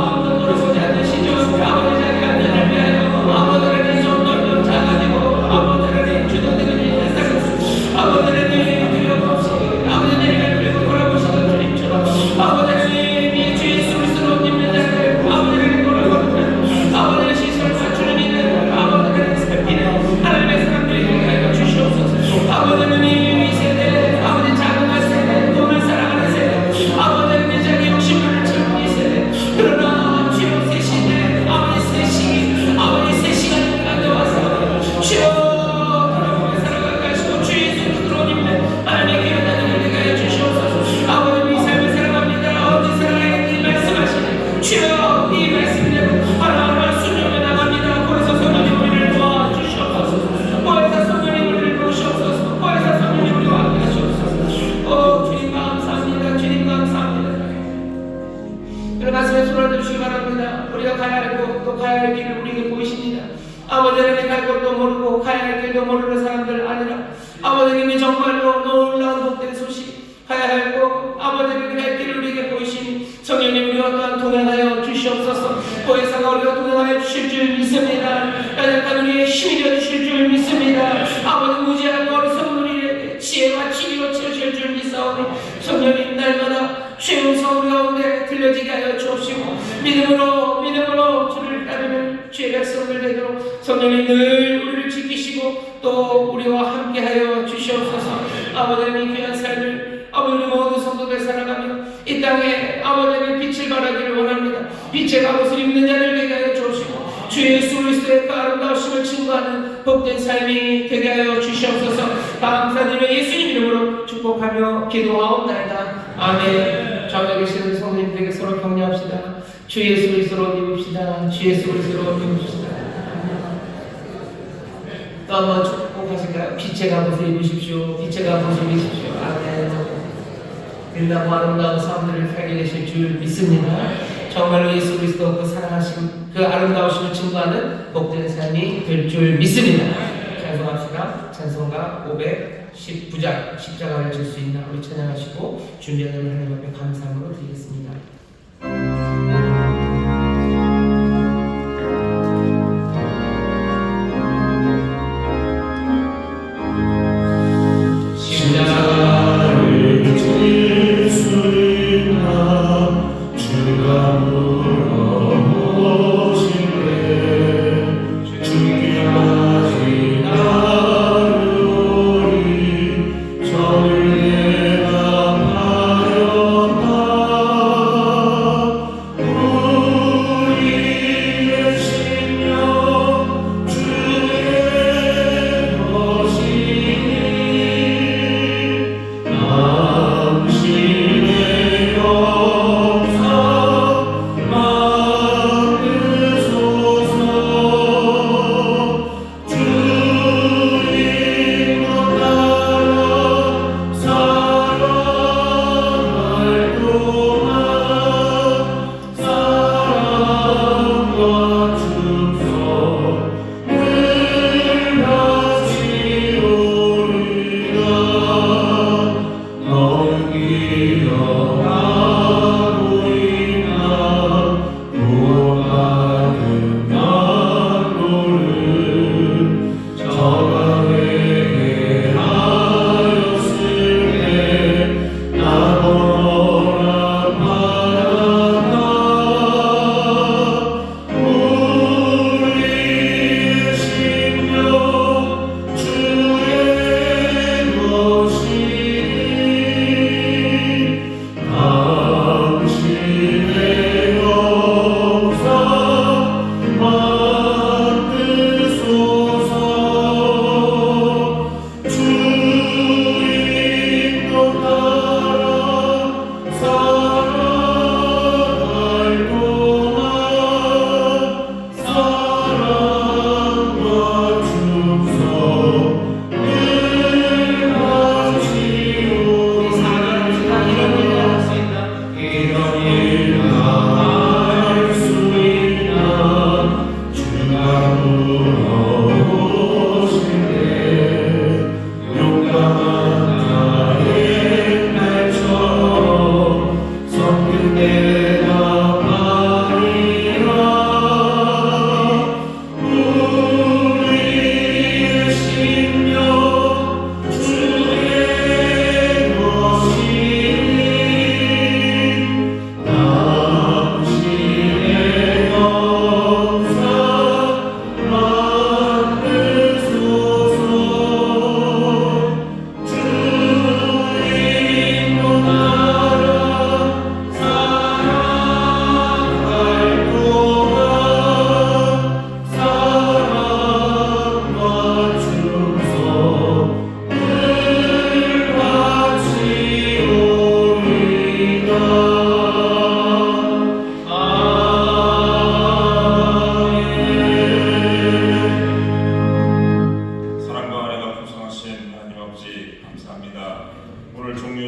아무도 돌아보지 않으시죠. 아버지 자기 안전을 위하여 아버지는 이 손들로 작아지고 아버지는 이 주도되는 이 세상에서 아버지는 이 두려움 없이 아버지는 이를 끌고 돌아보시던 주님처럼 아버지는 이 주 예수 그리스도로 입는 자들 아버지를 돌아보는 아버지의 시선을 맞추는 이들 아버지를 살피는 하나님의 사람들이 되게 하여 주시옵소서. 아버지는 이 세대 아버지 자궁한 세대 돈을 사랑하는 세대 아버지는 이 자기 욕심을 채우는 이 세대 그러나 주여 새 시대 아버지 새 시기 아버지 새 시간이 가져와서 주여 돌아보며 살아가게 하시고 주 예수 그리스도로 입는 하나님의 귀한 자들을 되게 하여 주시옵소서. 아버지는 이 삶을 살아갑니다. 어디 살아가는지 말씀하시니 주여 이 말씀대로 하나하나 순종해 나갑니다. 거기서 성령님 우리를 도와주시옵소서. 거기서 성령님 우리를 도우시옵소서. 거기서 성령님 우리와 함께 하시옵소서. 주님 감사합니다. 주님 감사합니다. 여러분 가슴에 손을 들으시기 바랍니다. 우리가 가야 할 곳 또 가야 할 길을 우리에게 보이십니다. 아버지는 갈 곳도 모르고 가야 할 길도 모르는 사람들 아니라 아버지님이 정말로 놀라운 복된 소식 가야 할 곳 아버지는 갈 길을 우리에게 보이시니 성령님 우리와 또한 동행하여 주시옵소서. 거기서 우리가 동행하여 주실 줄 믿습니다. 연약한 우리의 힘이 되어 주실 줄 믿습니다. 아버지 무지하고 어리석은 우리에게 지혜와 진리로 채우실 줄 믿사오니 성령님 날마다 죄운 서울 가운데 들려지게 하여 주옵시고 믿음으로 주를 따르는 주의 백성들 되도록 성령님 늘 우리를 지키시고 또 우리와 함께하여 주시옵소서. 아버지의 귀한 삶을 아버지 모든 성도들 살아가며 이 땅에 아버지의 빛을 발하기를 원합니다. 빛의 갑옷을 입는 자를 되게 하여 주옵시고 주 예수 그리스도의 그 아름다우심을 증거하는 복된 삶이 되게 하여 주시옵소서. 감사드리며 예수님 이름으로 축복하며 기도하옵나이다. 아멘. 좌우에 계시는 성도님들에게 서로 격려합시다. 주 예수 그리스도로 입읍시다. 주 예수 그리스도로 입읍시다. 또 한번 축복하실까요? 빛의 갑옷을 입으십시오. 빛의 갑옷을 입으십시오. 아멘. 빛나고 아름다운 삶들을 살게 되실 줄 믿습니다. 정말로 예수 그리스도 그 사랑하심 그 아름다우심을 증거하는 복된 삶이 될 줄 믿습니다. 찬송합시다. 찬송가 519장 십자가를 질 수 있나 우리 찬양하시고 준비하는 하나님 앞에 감사함으로 드리겠습니다. 십자가를 질 수 있나 주가 물어보시네 죽기까지 나르리 저를 대답하였다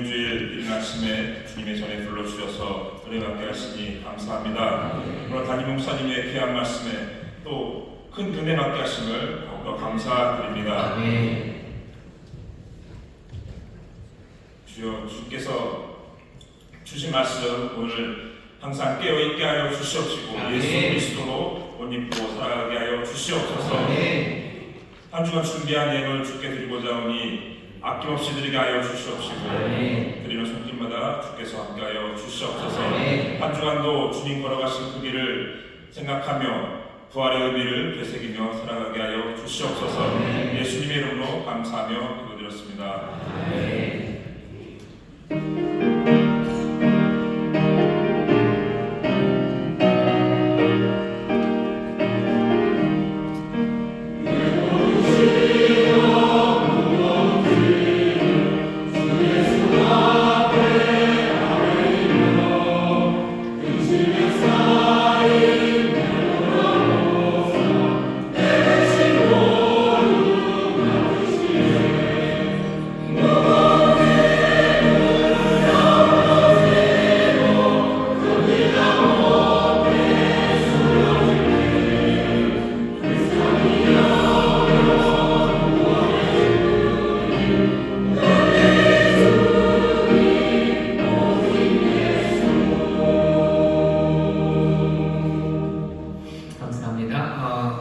이번 주일 이른 아침에 주님의 전에 불러주셔서 은혜받게 하시니 감사합니다. 오늘 담임 목사님의 귀한 말씀에 또 큰 은혜받게 하심을 더욱더 감사드립니다. 주여, 주께서 주신 말씀 오늘 항상 깨어있게 하여 주시옵시고 예수 그리스도로 옷 입고 살아가게 하여 주시옵소서. 한 주간 준비한 예물 주께 드리고자 하니 아낌없이 드리게 하여 주시옵시고 드리는 손길마다 주께서 함께하여 주시옵소서. 한 주간도 주님 걸어가신 그 길을 생각하며 부활의 의미를 되새기며 살아가게 하여 주시옵소서. 예수님의 이름으로 감사하며 기도드렸습니다.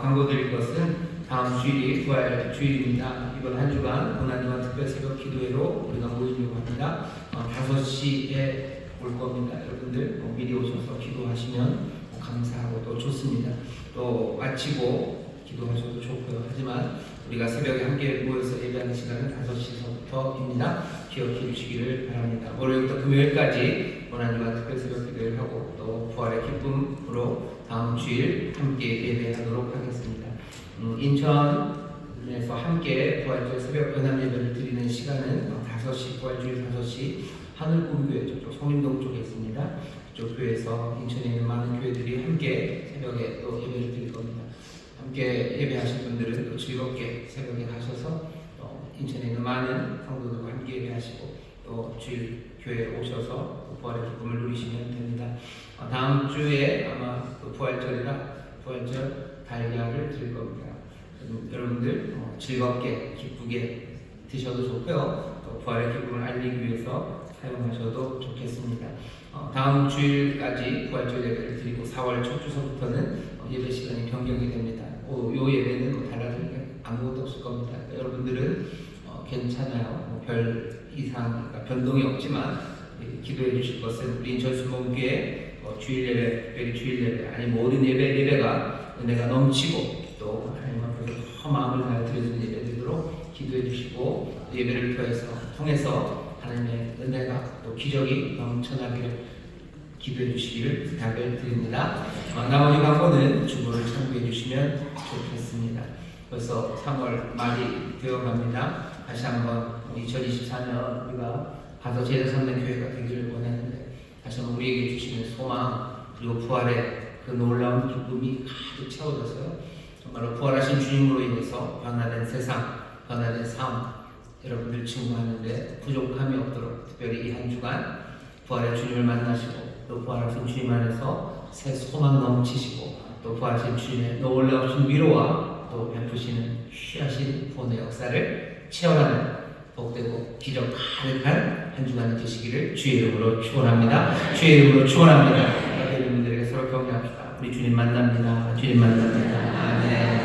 광고 드릴 것은 다음 주일이 부활 주일입니다. 이번 한 주간 고난주간 특별 새벽 기도회로 우리가 모이려고 합니다. 5시에 올 겁니다. 여러분들 미리 오셔서 기도하시면 감사하고 또 좋습니다. 또 마치고 기도하셔도 좋고요. 하지만 우리가 새벽에 함께 모여서 예배하는 시간은 5시서부터입니다. 기억해 주시기를 바랍니다. 월요일부터 금요일까지 고난주간 특별 새벽 기도회를 하고 또 부활의 기쁨으로 다음 주일 함께 예배하도록 하겠습니다. 인천에서 함께 부활절 새벽 연합 예배를 드리는 시간은 5시, 부활주일 5시 하늘꿈교회 저쪽 송림동 쪽에 있습니다. 그쪽 교회에서 인천에 있는 많은 교회들이 함께 새벽에 또 예배를 드릴 겁니다. 함께 예배하실 분들은 또 즐겁게 새벽에 가셔서 또 인천에 있는 많은 성도들과 함께 예배하시고 또 주일 교회에 오셔서 부활의 기쁨을 누리시면 됩니다. 다음 주에 아마 부활절이라 부활절 달걀을 드릴 겁니다. 여러분들 즐겁게 기쁘게 드셔도 좋고요. 또 부활의 기쁨을 알리기 위해서 사용하셔도 좋겠습니다. 다음 주일까지 부활절 예배를 드리고 4월 첫 주서부터는 예배 시간이 변경이 됩니다. 요 예배는 달라질 게 아무것도 없을 겁니다. 여러분들은 괜찮아요. 별 이상 그러니까 변동이 없지만 기도해 주실 것은 우리 인천수목교회 주일 예배, 특별히 주일 예배 아니 모든 예배가 은혜가 넘치고 또 하나님 앞에 더 마음을 다해 드리는 예배 되도록 기도해 주시고 예배를 통해서 하나님의 은혜가 또 기적이 넘쳐나기를 기도해 주시기를 부탁을 드립니다. 나머지 광고는 주보를 참고해 주시면 좋겠습니다. 벌써 3월 말이 되어갑니다. 다시 한번 2024년 우리가 가서 제자 삼는 교회가 되기를 원하는데 다시 한번 우리에게 주시는 소망 그리고 부활의 그 놀라운 기쁨이 가득 채워져서요. 정말로 부활하신 주님으로 인해서 변화된 세상, 변화된 삶 여러분들 증거하는데 부족함이 없도록 특별히 이 한 주간 부활의 주님을 만나시고 또 부활하신 주님 안에서 새 소망 넘치시고 또 부활하신 주님의 놀라우신 위로와 또 베푸시는 귀하신 구원의 역사를 체험하는 복되고 기적 가득한 한 주간이 되시기를 주의 이름으로 축원합니다. 주의 이름으로 축원합니다. 여러분들에게 서로 격려합시다. 우리 주님 만납니다. 주님 만납니다. 아멘.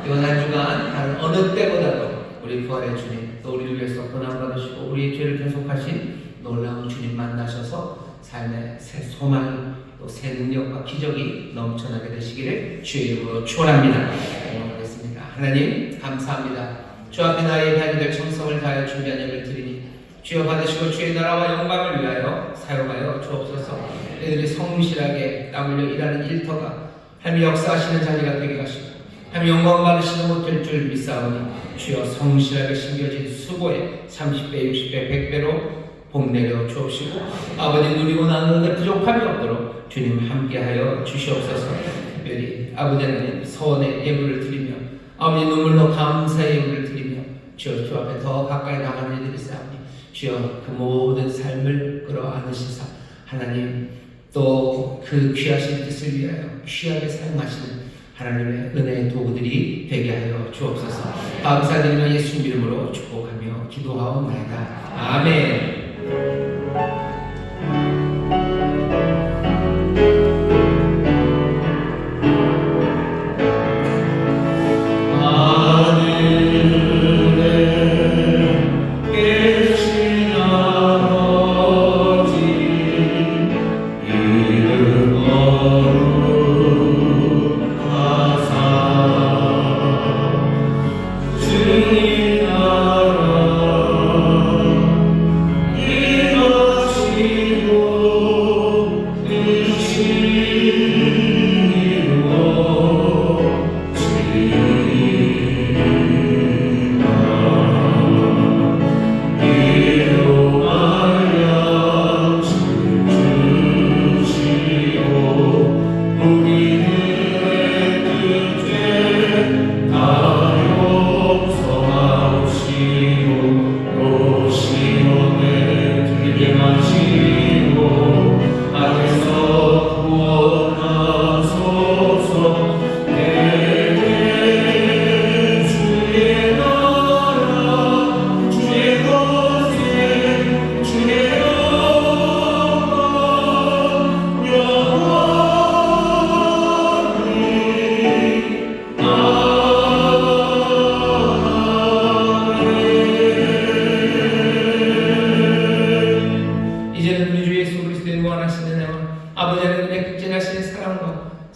이번 한 주간 다른 어느 때보다도 우리 부활의 주님 또 우리를 위해서 고난받으시고 우리의 죄를 계속하신 놀라운 주님 만나셔서 삶의 새 소망 또 새 능력과 기적이 넘쳐나게 되시기를 주의 이름으로 축원합니다. 기도하겠습니다. 하나님 감사합니다. 주 앞에 나의 예배하게 될 정성을 다하여 준비한 예배를 드리니 주여 받으시고 주의 나라와 영광을 위하여 사용하여 주옵소서. 너희들이 성실하게 땀 흘려 일하는 일터가 하나님 역사하시는 자리가 되게 하시고 하나님 영광 받으시는 못할 줄 믿사오니 주여 성실하게 심겨진 수고에 30배, 60배, 100배로 복 내려 주옵시고 아버지 누리고 나누는데 부족함이 없도록 주님 함께하여 주시옵소서. 특별히 아버지 하나님 서원의 예물을 드리며 아버지 눈물로 감사의 예물을 드리며 주 앞에 더 가까이 나가는 일들이 있사오니 주여 그 모든 삶을 끌어안으시사 하나님 또 그 귀하신 뜻을 위하여 귀하게 사용하시는 하나님의 은혜의 도구들이 되게 하여 주옵소서. 감사드리며 예수 이름으로 축복하며 기도하옵나이다. 아멘.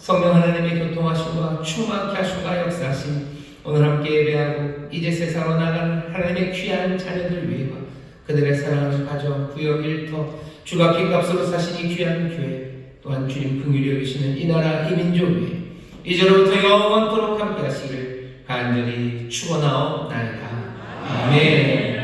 성령 하나님의 교통하심과 충만케 하심과 역사하심 오늘 함께 예배하고 이제 세상으로 나가는 하나님의 귀한 자녀들 위해와 그들의 사랑하는 가정, 구역, 일터 주가 핏값으로 사신 이 귀한 교회 또한 주님 긍휼히 여기시는 이 나라 이 민족 위에 이제로부터 영원토록 함께 하시기를 간절히 축원하옵나이다. 아멘.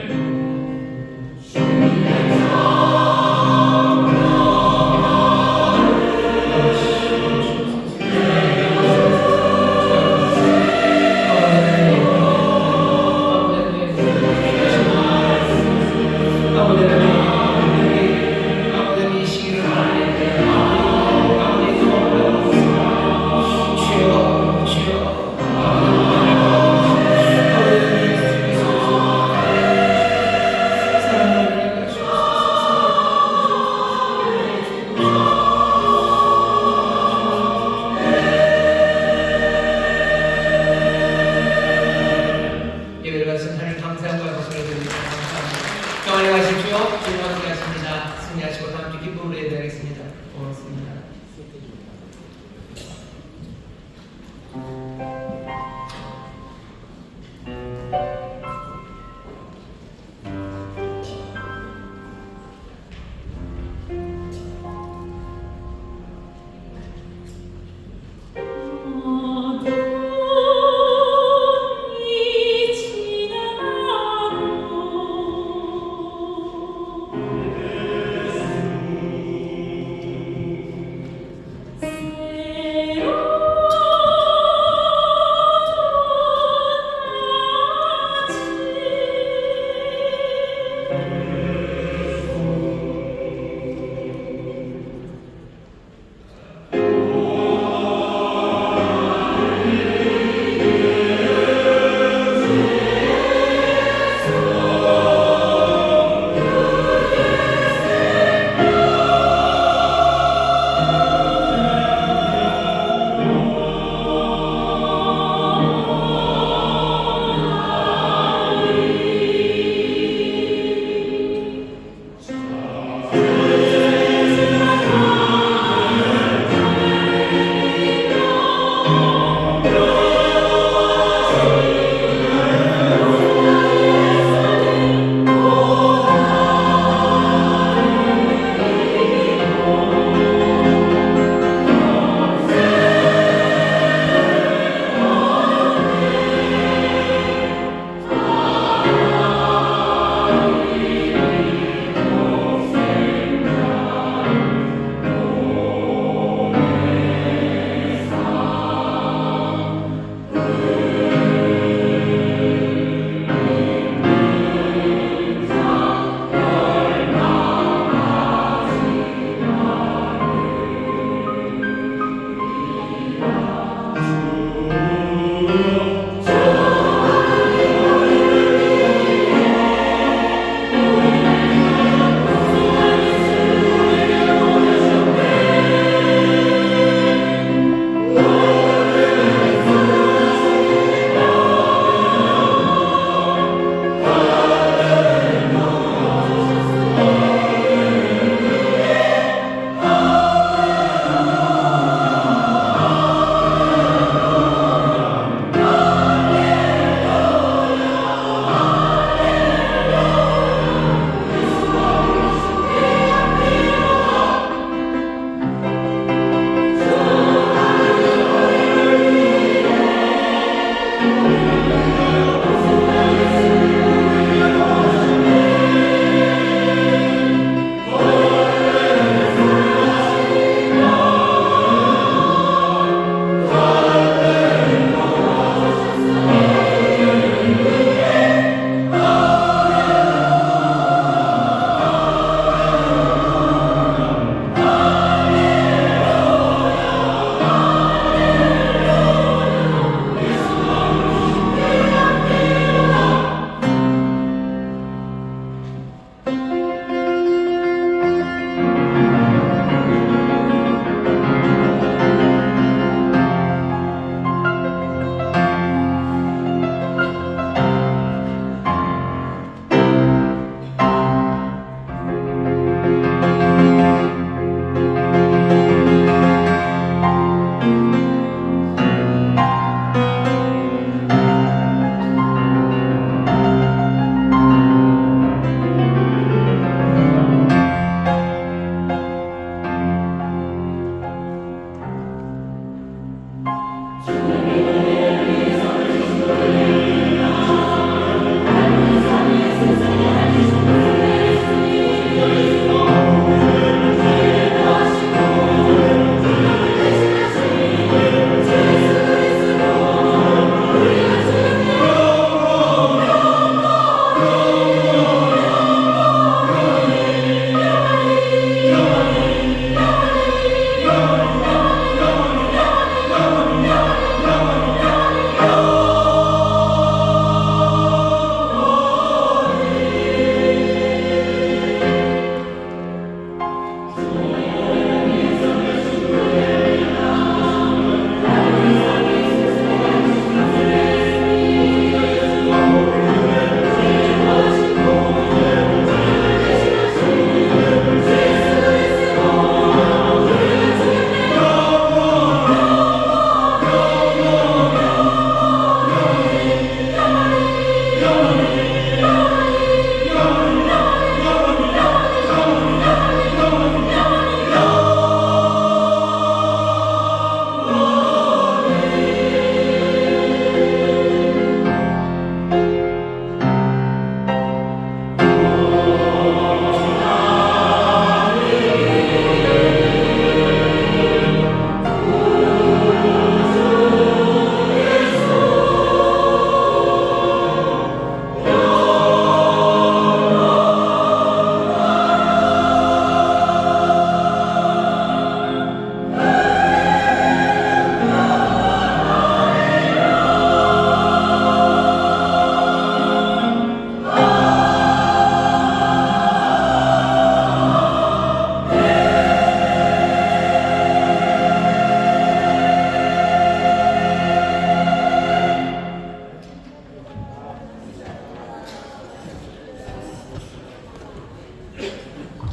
승리하시고 다음 주 기쁨으로 예배하겠습니다. 고맙습니다.